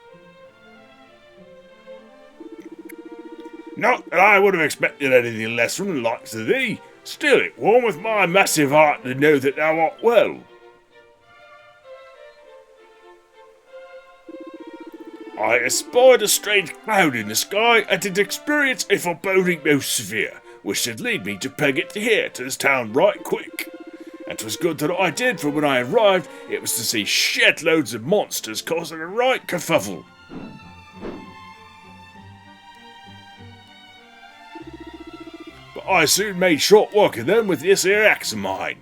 Not that I would have expected anything less from the likes of thee. Still, it warmeth my massive heart to know that thou art well. I espied a strange cloud in the sky and did experience a foreboding most severe, which should lead me to peg it here to this town right quick. And 'twas good that I did, for when I arrived, it was to see shed loads of monsters causing a right kerfuffle. But I soon made short work of them with this here axe of mine.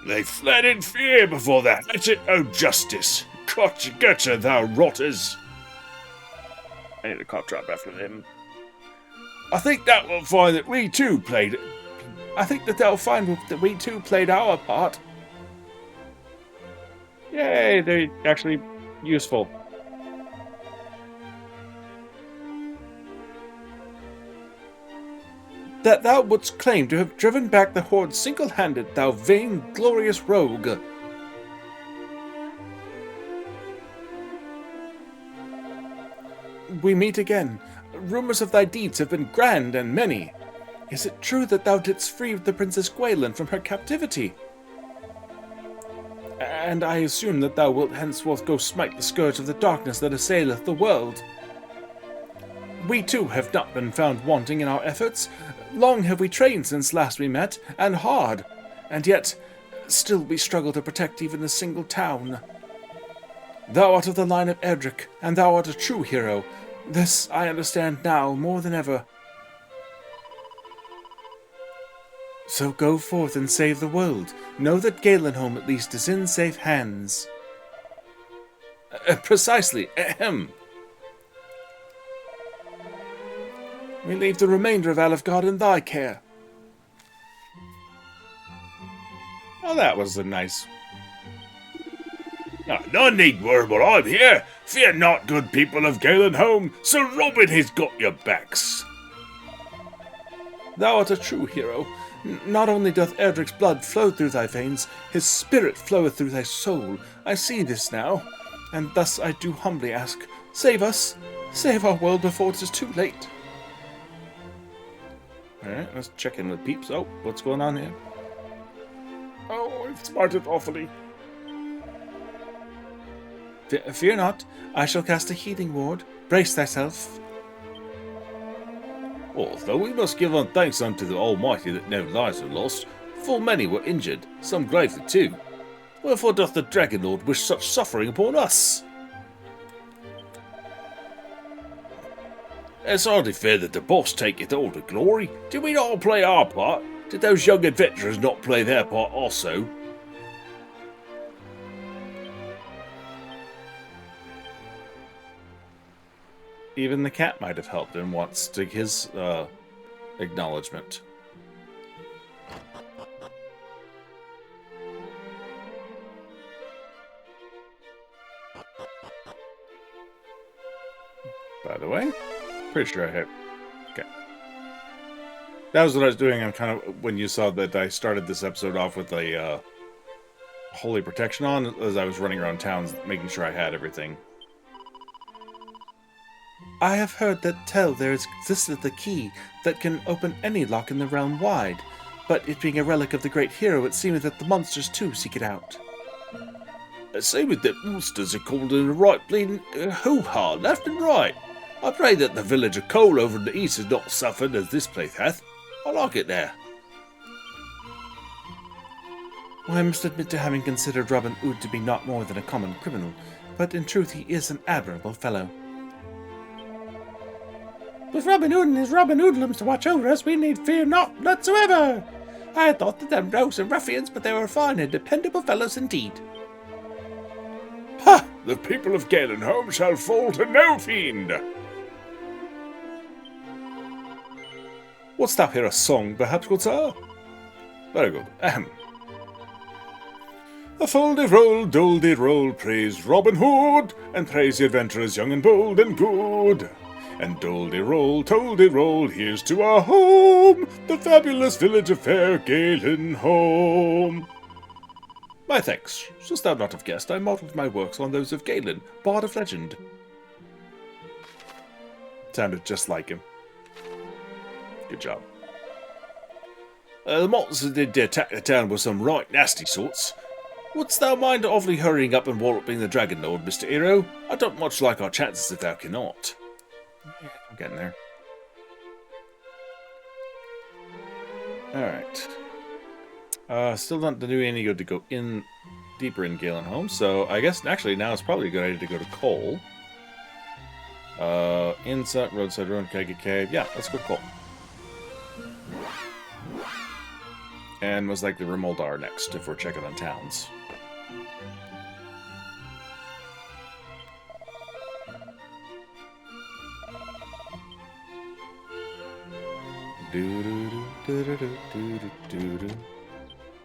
They fled in fear before the hatchet of justice. Gotcha, thou rotters. I need a cop trap after them. I think that will find that we too played... I think that they'll find that we too played our part. Yay, they're actually useful. That thou wouldst claim to have driven back the horde single-handed, thou vain, glorious rogue. We meet again. Rumors of thy deeds have been grand and many. Is it true that thou didst free the Princess Gwaelin from her captivity? And I assume that thou wilt henceforth go smite the scourge of the darkness that assaileth the world. We too have not been found wanting in our efforts. Long have we trained since last we met, and hard, and yet still we struggle to protect even a single town. Thou art of the line of Edric, and thou art a true hero. This I understand now more than ever. So go forth and save the world. Know that Galenholm at least is in safe hands. Precisely. Ahem. We leave the remainder of Alefgard in thy care. Oh, that was a nice... None need worry, but I'm here. Fear not, good people of Galenholm. Sir Robin has got your backs. Thou art a true hero. Not only doth Edric's blood flow through thy veins, his spirit floweth through thy soul. I see this now, and thus I do humbly ask, Save us! Save our world before it is too late! Alright, let's check in with peeps. Oh, what's going on here? Oh, I've smarted awfully. Fear not, I shall cast a healing ward. Brace thyself. Although we must give thanks unto the Almighty that no lives were lost, full many were injured, some gravely too. Wherefore doth the Dragon Lord wish such suffering upon us? It's hardly fair that the boss taketh all the glory. Did we not all play our part? Did those young adventurers not play their part also? Even the cat might have helped and wants to his acknowledgement. By the way, pretty sure I have. Okay. That was what I was doing. I'm kind of when you saw that I started this episode off with a holy protection on as I was running around town, making sure I had everything. I have heard that there existed a key that can open any lock in the realm wide, but it being a relic of the great hero, it seemeth that the monsters too seek it out. It seemeth that monsters are called in the right bleeding hoo-ha, left and right. I pray that the village of Cole over in the east has not suffered as this place hath. I like it there. Well, I must admit to having considered Robin Hood to be not more than a common criminal, but in truth he is an admirable fellow. With Robin Hood and his Robin Hoodlums to watch over us, we need fear not whatsoever. I had thought that them rogues and ruffians, but they were fine and dependable fellows indeed. Ha! The people of Galenholm shall fall to no fiend! Wouldst thou hear a song, perhaps, good sir? Very good. Ahem. A full-de-roll, roll, praise Robin Hood, and praise the adventurers young and bold and good. And dole-de-roll, toll-de-roll, here's to our home, the fabulous village of fair Galenholm. My thanks. Shouldst thou not have guessed, I modelled my works on those of Galen, bard of legend. Sounded just like him. Good job. The monsters did attack the town with some right nasty sorts. Wouldst thou mind awfully hurrying up and walloping the Dragon Lord, Mr. Hero? I don't much like our chances if thou cannot. Yeah, I'm getting there. Alright. Still not doing any good to go in deeper in Galenholm, so I guess actually now it's probably a good idea to go to Cole. Inside, roadside, ruin, cave. Yeah, let's go Cole. And most likely Remoldar next if we're checking on towns.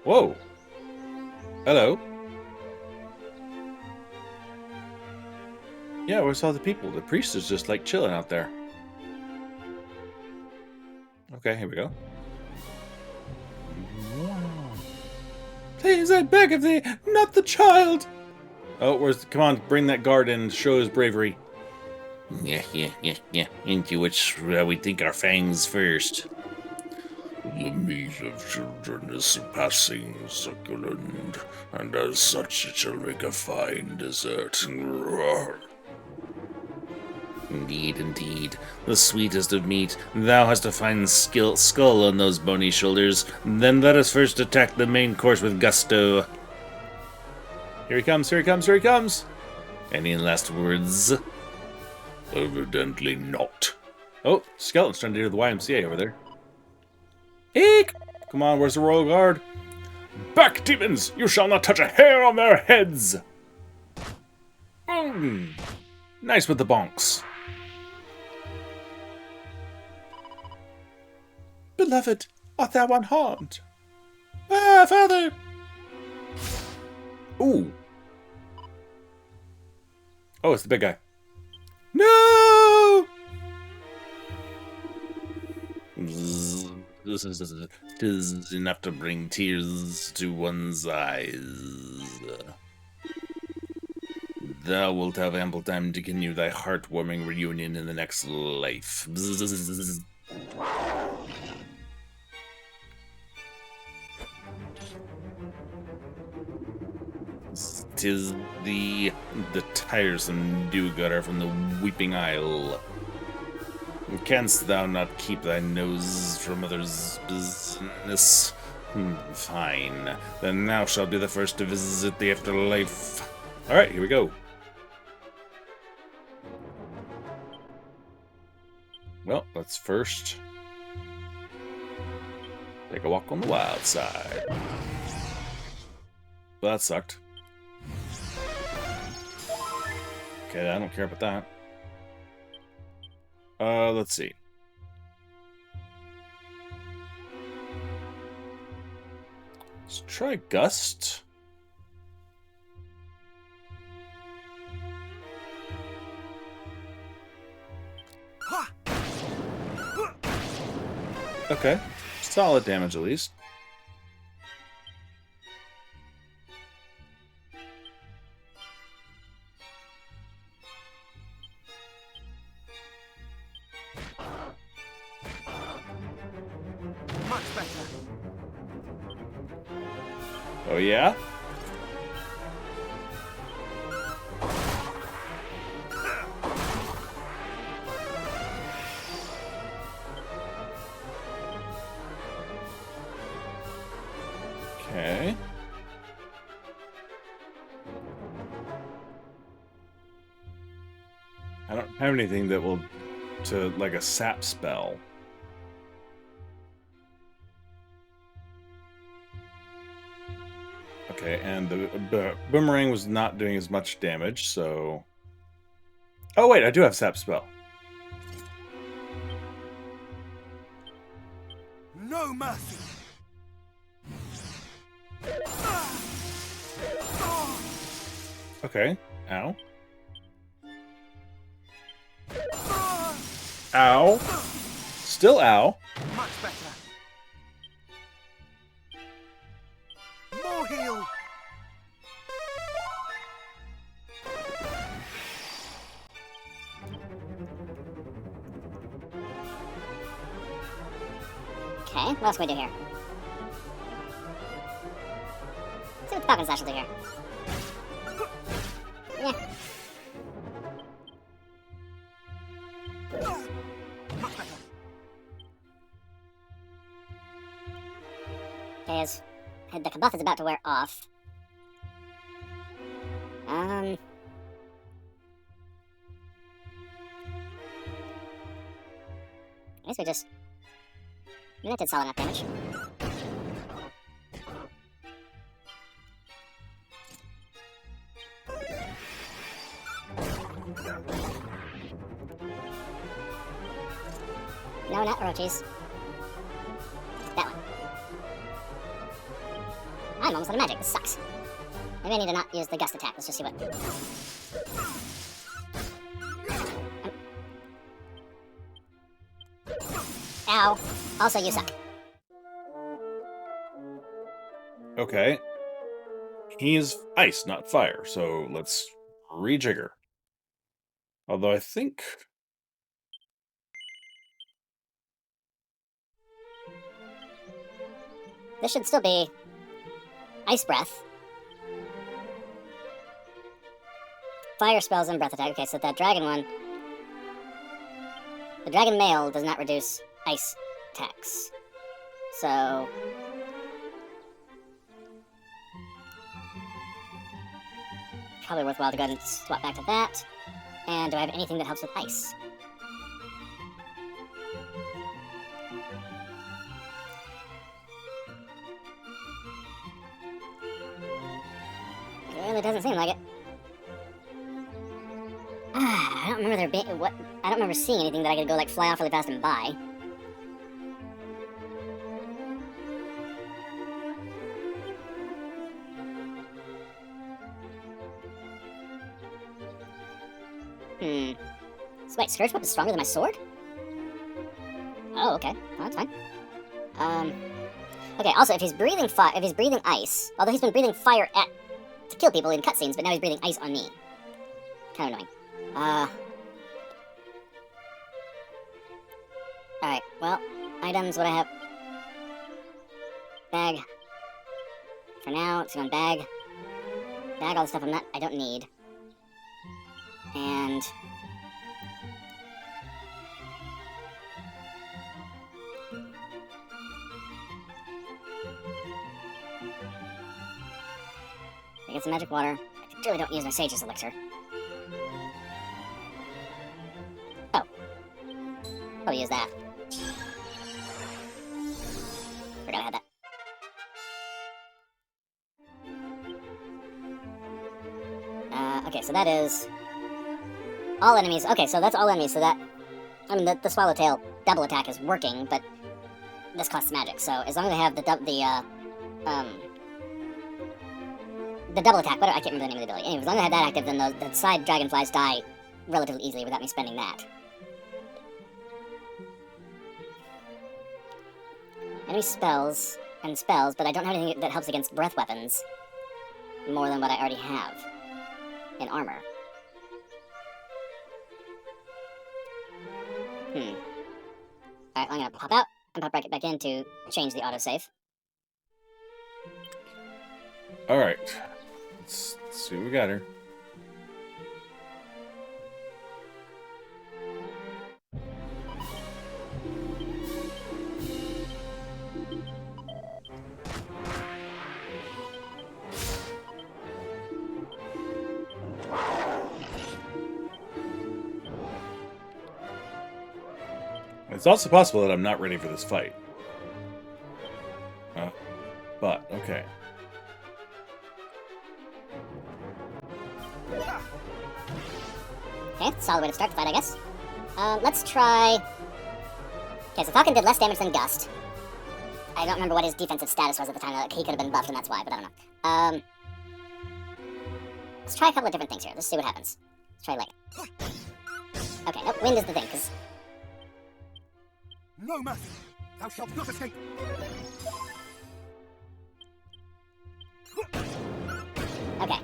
Whoa! Hello. Yeah, where's all the people? The priest is just like chilling out there. Okay, here we go. Please, I beg of thee, not the child! Oh, come on, bring that guard in and show his bravery. Yeah. Into which we think our fangs first. The meat of children is surpassing succulent, and as such it shall make a fine dessert. Indeed. The sweetest of meat. Thou hast a fine skull on those bony shoulders. Then let us first attack the main course with gusto. Here he comes. Any last words? Evidently not. Oh, Skeleton's trying to do the YMCA over there. Eek! Come on, where's the Royal Guard? Back, demons! You shall not touch a hair on their heads! Nice with the bonks. Beloved, art thou unharmed? Ah, father! Ooh. Oh, it's the big guy. No! Tis enough to bring tears to one's eyes. Thou wilt have ample time to continue thy heartwarming reunion in the next life. Bzzz. 'Tis the tiresome do-gooder from the Weeping Isle. Canst thou not keep thy nose from others' business? Fine. Then thou shalt be the first to visit the afterlife. Alright, here we go. Well, let's first take a walk on the wild side. Well, that sucked. Okay, I don't care about that. Let's see. Let's try Gust. Okay, solid damage at least. Much better. Oh yeah? Okay. I don't have anything that will to like a sap spell. Okay, and the boomerang was not doing as much damage, so... Oh wait, I do have sap spell. No mercy. Okay, ow. Ow. Still ow. Much better. More heal. Okay, what else can we do here? Let's see what the Falcon Slash will do here. Yeah. Much better. Okay, the buff is about to wear off. I guess we just... That did solid enough damage. No, not Orochis. That one. I'm almost out of magic. This sucks. Maybe I need to not use the gust attack. Let's just see what... Ow. Also, you suck. Okay. He's ice, not fire, so let's rejigger. Although I think... This should still be Ice Breath. Fire spells and breath attack. Okay, so that dragon one... The dragon male does not reduce ice attacks. So... Probably worthwhile to go ahead and swap back to that. And do I have anything that helps with ice? It really doesn't seem like it. I don't remember there being what. I don't remember seeing anything that I could go like fly off really fast and buy. So wait, Scourge Whip is stronger than my sword? Oh, okay. Oh, that's fine. Okay, also, if he's breathing ice, although he's been breathing fire to kill people in cutscenes, but now he's breathing ice on me. Kind of annoying. Alright, well, items, what I have. Bag. For now, it's going bag. Bag all the stuff I don't need. And... I get some magic water. I really don't use my Sage's elixir. Oh. Probably use that. Forgot I had that. Okay, so that is... all enemies. Okay, so that's all enemies, so that... I mean, the Swallowtail double attack is working, but this costs magic, so as long as I have the double attack, but I can't remember the name of the ability. Anyway, as long as I have that active, then the side Dragonflies die relatively easily without me spending that. Enemy spells, but I don't have anything that helps against breath weapons more than what I already have in armor. Alright, I'm gonna pop out and pop right back in to change the autosave. Alright. Let's see what we got here. It's also possible that I'm not ready for this fight. But, okay. Okay, solid way to start the fight, I guess. Let's try... Okay, so Falcon did less damage than Gust. I don't remember what his defensive status was at the time. Like, he could have been buffed, and that's why, but I don't know. Let's try a couple of different things here. Let's see what happens. Let's try light. Okay, nope, wind is the thing, because... No mercy! Thou shalt not escape! Okay.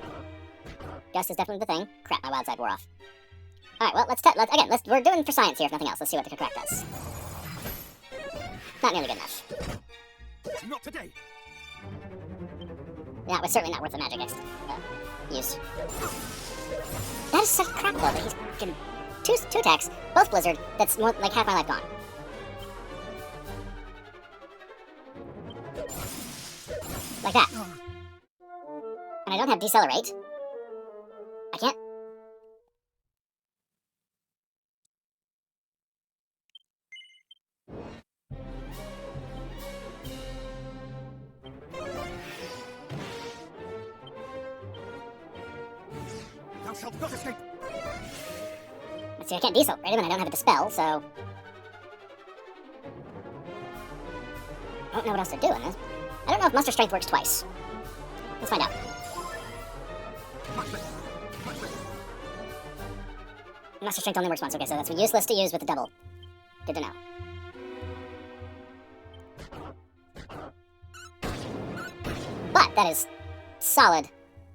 Gust is definitely the thing. Crap, my wild side wore off. Alright, well, we're doing for science here, if nothing else. Let's see what the crack does. Not nearly good enough. Not today! Yeah, it was certainly not worth the magic use. That is such crap, though, that he's getting two attacks, both Blizzard, that's more like half my life gone. Like that. And I don't have Decelerate. I can't... Thou shalt not escape! Let's see, I can't Decelerate him and I don't have a Dispel, so... I don't know what else to do in this. I don't know if Monster Strength works twice. Let's find out. Monster Strength only works once. Okay, so that's useless to use with the double. Good to know. But that is solid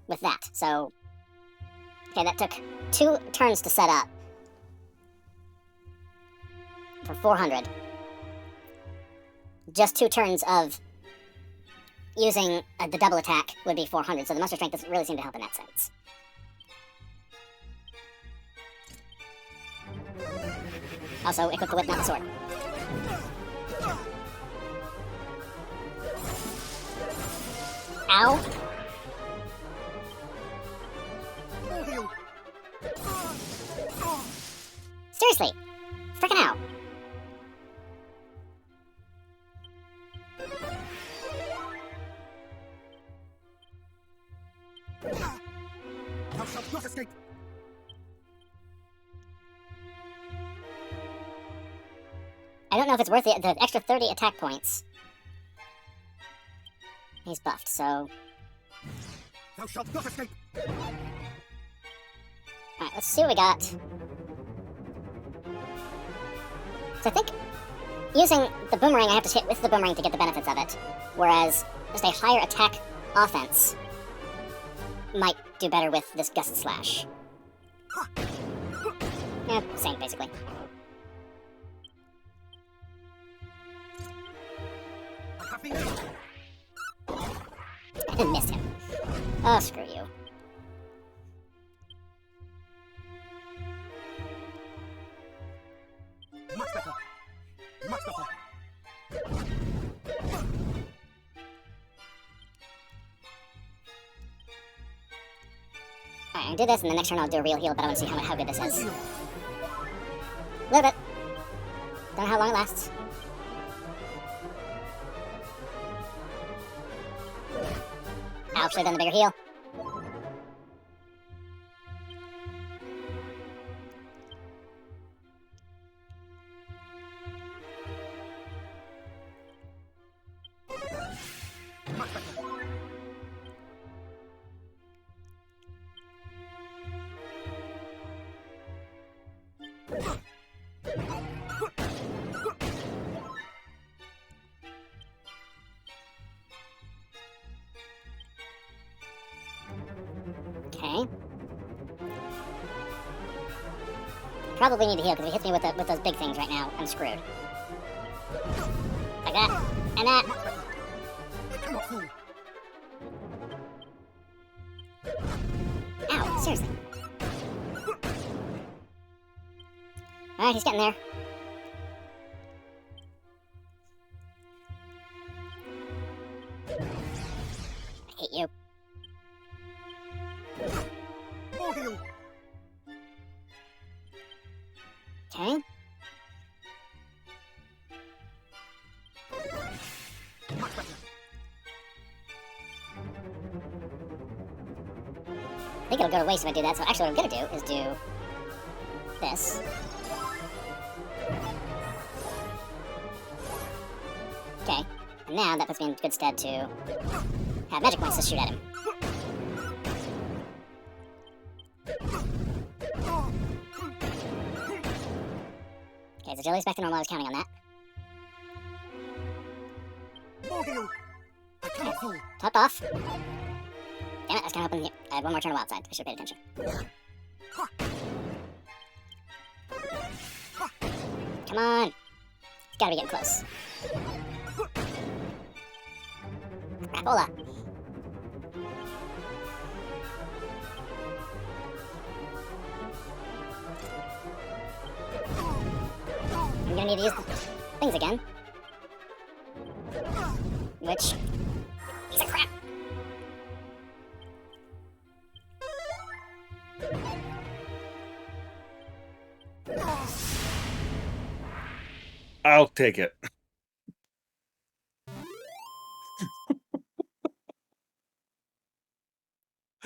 with that, so... Okay, that took 2 turns to set up. For 400. Just 2 turns of... using the double attack would be 400, so the Monster Strength doesn't really seem to help in that sense. Also, equip the whip, not the sword. Ow! Seriously! Frickin' ow! Thou shalt not escape! I don't know if it's worth the extra 30 attack points. He's buffed, so... Thou shalt not escape! Alright, let's see what we got. So I think using the boomerang, I have to hit with the boomerang to get the benefits of it. Whereas just a higher attack offense might do better with this Gust Slash. Yeah, same, basically. I missed him. Oh, screw you. Much better. Much better. Alright, I'm gonna do this, and the next turn I'll do a real heal, but I want to see how good this is. A little bit. Don't know how long it lasts. Ow, should've done the bigger heal. Okay. Probably need to heal, because if he hits me with those big things right now, I'm screwed. Like that. And that. Ow, seriously. Alright, he's getting there. I hate you. Okay. I think it'll go to waste if I do that, so actually what I'm gonna do is do this. Okay, and now that puts me in good stead to have magic points to shoot at him. Okay, so Jelly's back to normal. I was counting on that. Okay. Topped off. Damn it, I was kind of hoping I had one more turn of wild side. I should have paid attention. Come on. It's gotta be getting close. Crapola. I'm gonna need to use the things again. Which is a crap. I'll take it.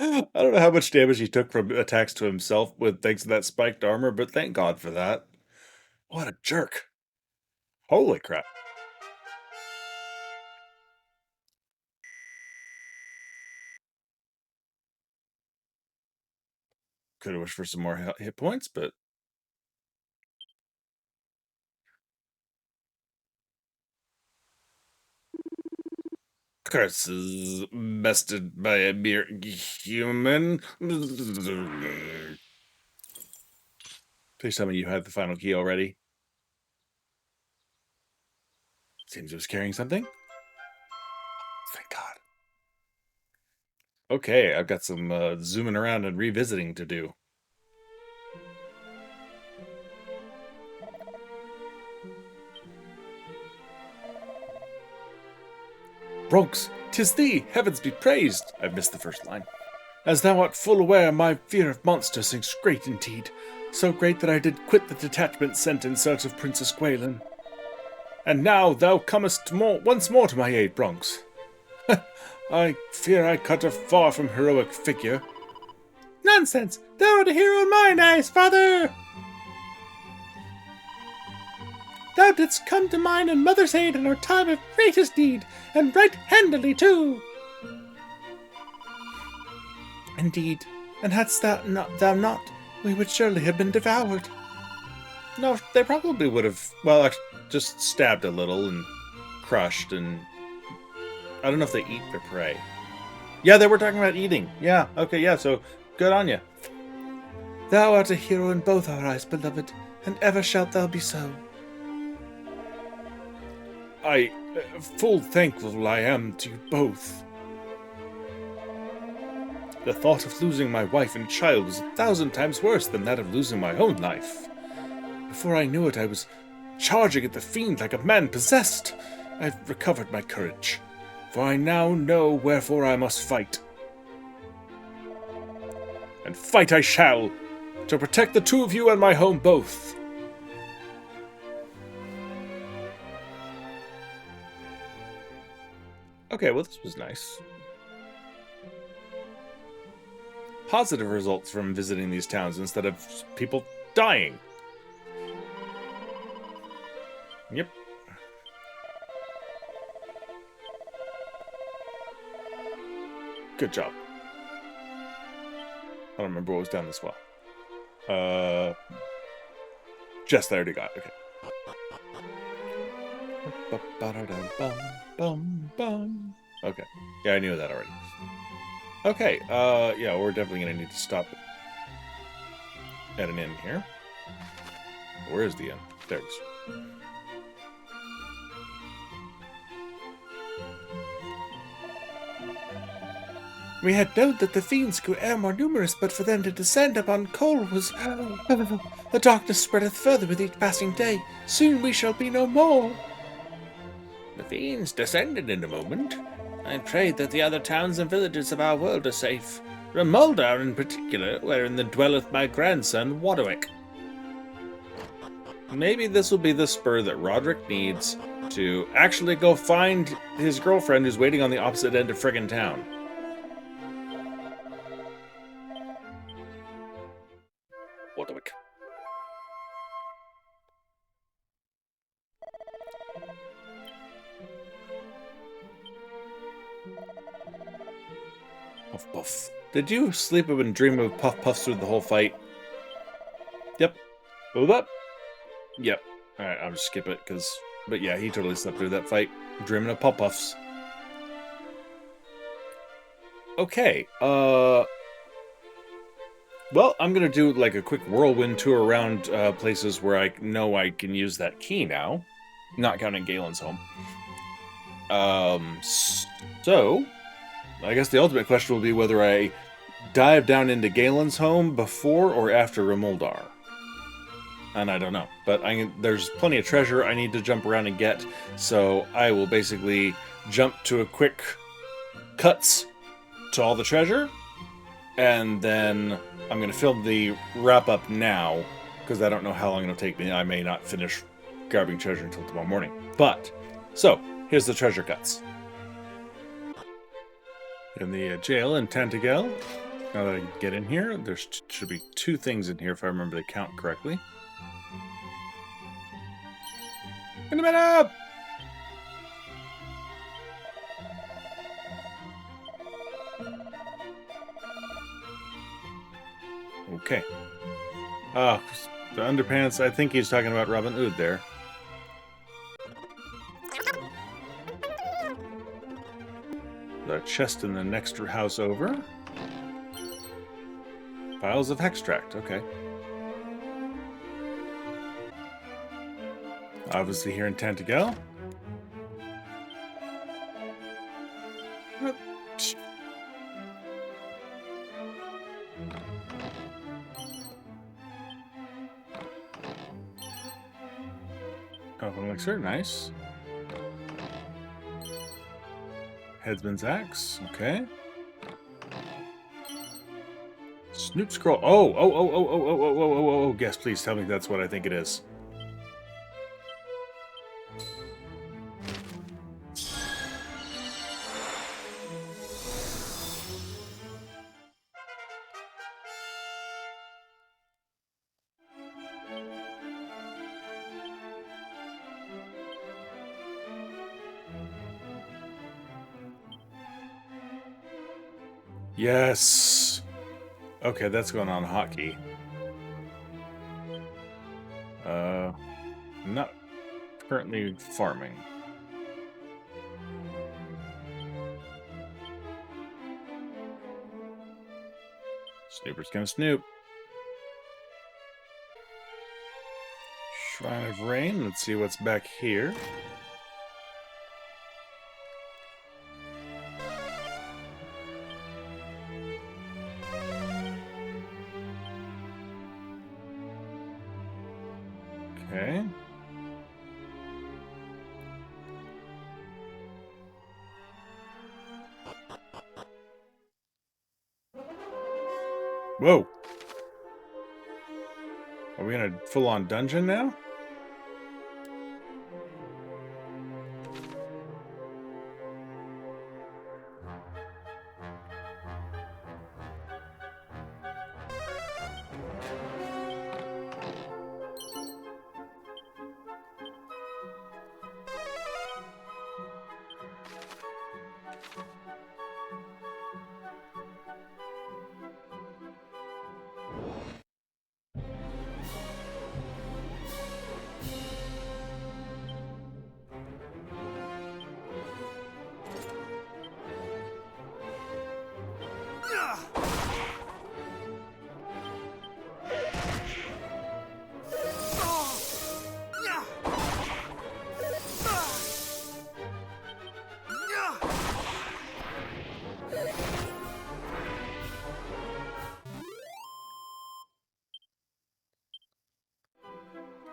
I don't know how much damage he took from attacks to himself with thanks to that spiked armor, but thank God for that. What a jerk. Holy crap. Could have wished for some more hit points, but curses bested by a mere human. Please tell me you had the final key already. Seems it was carrying something. Thank God. Okay, I've got some zooming around and revisiting to do. Bronx, 'tis thee, heavens be praised! I've missed the first line. As thou art full aware, my fear of monsters is great indeed, so great that I did quit the detachment sent in search of Princess Gwaelin. And now thou comest once more to my aid, Bronx. I fear I cut a far from heroic figure. Nonsense! Thou art a hero in mine eyes, father! Thou didst come to mine and mother's aid in our time of greatest need, and right handily too. Indeed, and hadst thou not, we would surely have been devoured. No, they probably would have, well, just stabbed a little and crushed, and I don't know if they eat their prey. Yeah, they were talking about eating. Yeah, okay, yeah, so good on you. Thou art a hero in both our eyes, beloved, and ever shalt thou be so. Full thankful I am to you both. The thought of losing my wife and child was 1,000 times worse than that of losing my own life. Before I knew it, I was charging at the fiend like a man possessed. I've recovered my courage, for I now know wherefore I must fight. And fight I shall, to protect the two of you and my home both. Okay, well, this was nice. Positive results from visiting these towns instead of people dying. Yep. Good job. I don't remember what was down this well. Just I already got. Okay. Okay. Yeah, I knew that already. Okay, yeah, we're definitely gonna need to stop at an inn here. Where is the inn? There it is. We had known that the fiends grew e'er more numerous, but for them to descend upon Cole was... The darkness spreadeth further with each passing day. Soon we shall be no more. The fiends descended in a moment. I pray that the other towns and villages of our world are safe. Remoldar in particular, wherein dwelleth my grandson, Wadwick. Maybe this will be the spur that Roderick needs to actually go find his girlfriend who's waiting on the opposite end of friggin' town. Wadwick. Puff Puff. Did you sleep and dream of Puff Puffs through the whole fight? Yep. Move up. Yep. Alright, I'll just skip it, because... But yeah, he totally slept through that fight. Dreaming of Puff Puffs. Okay, well, I'm gonna do, like, a quick whirlwind tour around places where I know I can use that key now. Not counting Galen's home. So... I guess the ultimate question will be whether I dive down into Galen's home before or after Remoldar. And I don't know. But there's plenty of treasure I need to jump around and get, so I will basically jump to a quick cuts to all the treasure, and then I'm going to film the wrap-up now, because I don't know how long it'll take me. I may not finish grabbing treasure until tomorrow morning. But, so, here's the treasure cuts. In the jail in Tantagel. Now that I get in here, there should be 2 things in here if I remember to count correctly. In a minute! Okay. Oh, the underpants, I think he's talking about Robin Hood there. The chest in the next house over. Piles of Hextract, okay. Obviously here in Tantagel. Open elixir, nice. Headsman's axe, okay. Snoop scroll. Oh, yes, please tell me that's what I think it is. Yes. Okay, that's going on hotkey. Not currently farming. Snooper's gonna snoop. Sign of rain. Let's see what's back here. Okay. Whoa. Are we in a full-on dungeon now?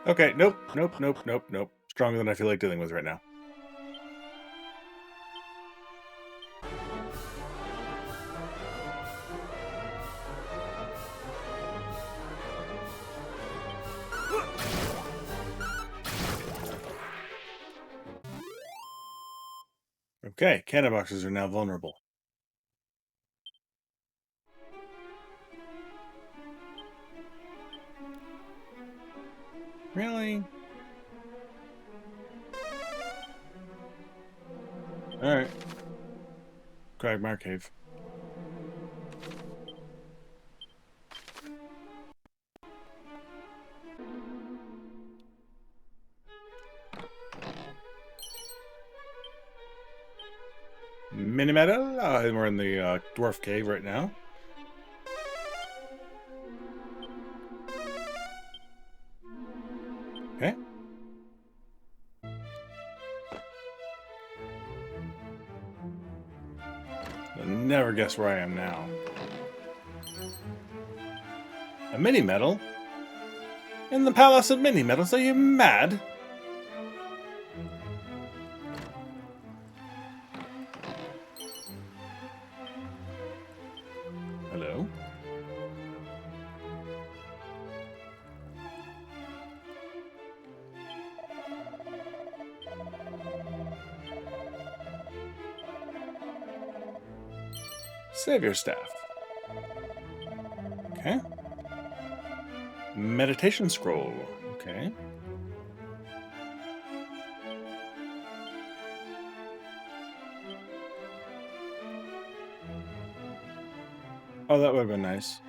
Okay, nope. Stronger than I feel like dealing with right now. Okay, cannon boxes are now vulnerable. Really? Alright. Cragmire Cave. Mini metal. We're in the dwarf cave right now. Okay. You'll never guess where I am now. A mini metal? In the Palace of Mini Metals? Are you mad? Hello? Savior Staff. Okay. Meditation Scroll. Okay. Oh, that would have been nice.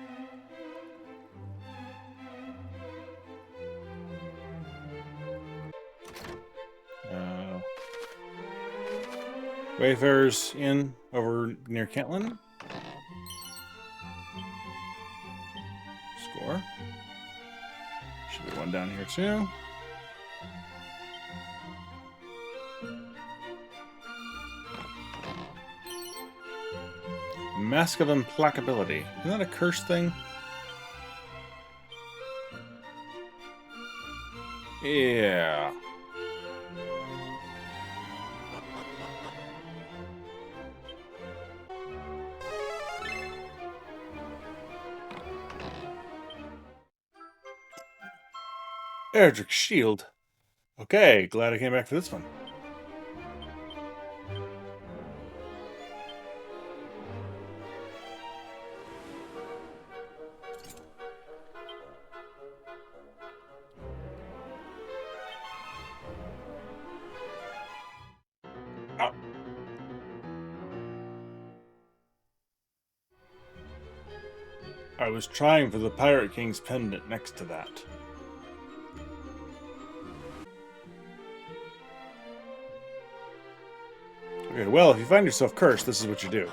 Wayfarer's Inn over near Cantlin. Score. Should be one down here too. Mask of Implacability. Isn't that a curse thing? Yeah. Erdrick's Shield. Okay, glad I came back for this one. Ow. I was trying for the Pirate King's pendant next to that. Okay, well, if you find yourself cursed, this is what you do.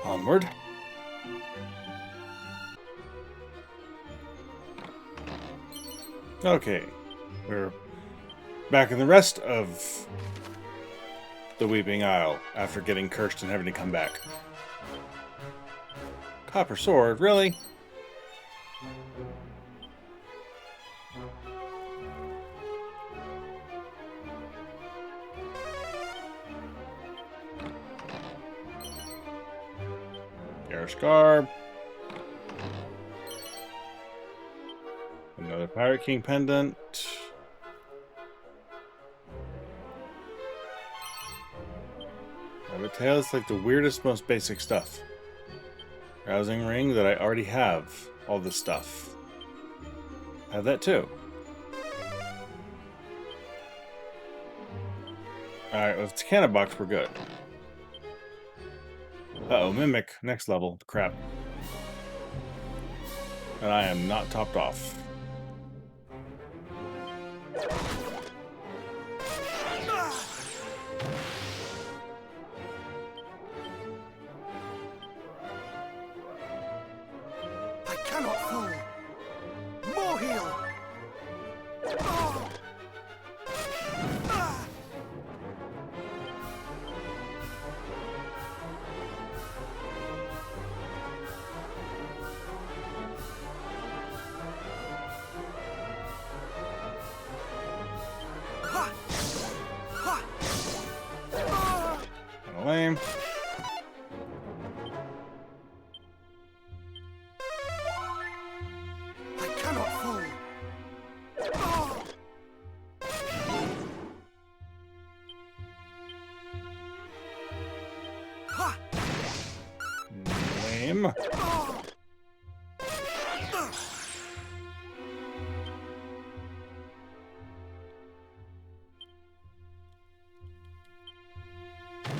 Onward. Okay, we're back in the rest of the Weeping Isle after getting cursed and having to come back. Copper sword, really? Air Scar. Another Pirate King pendant. Rabbit tail is like the weirdest, most basic stuff. Rousing ring that I already have. All this stuff. I have that too. Alright, with Canna box, we're good. Uh-oh, Mimic. Next level. Crap. And I am not topped off. I cannot fall. More heal. Lame. I cannot fall. Lame.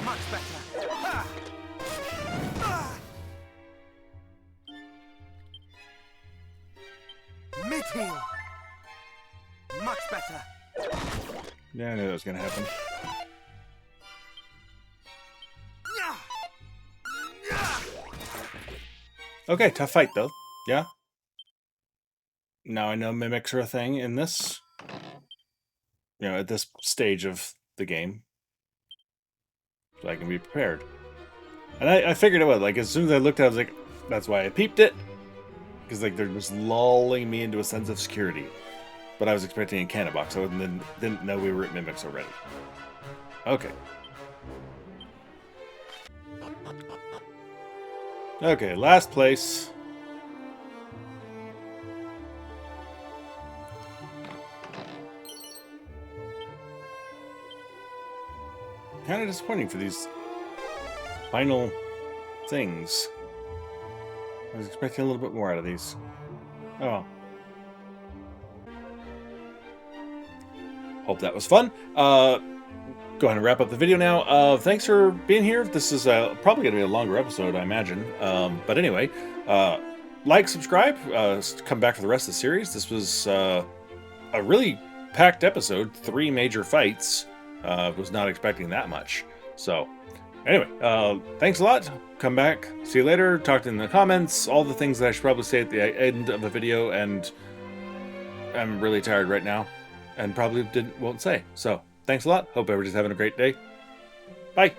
Much better. Ha! Mid-heal. Much better. Yeah, I knew that was gonna happen. Okay, tough fight though. Yeah. Now I know mimics are a thing in this. You know, at this stage of the game. So I can be prepared. And I figured it was. Like, as soon as I looked at it, I was like, that's why I peeped it. Because, like, they're just lulling me into a sense of security. But I was expecting a cannon box. I didn't know we were at mimics already. Okay. Okay, last place. Kind of disappointing for these final things. I was expecting a little bit more out of these. Oh. Hope that was fun. Go ahead and wrap up the video now. Thanks for being here. This is probably going to be a longer episode, I imagine. But anyway, like, subscribe, come back for the rest of the series. This was a really packed episode. 3 major fights. Was not expecting that much. So, anyway, thanks a lot. Come back. See you later. Talk in the comments. All the things that I should probably say at the end of a video, and I'm really tired right now, and probably won't say. So, thanks a lot. Hope everybody's having a great day. Bye.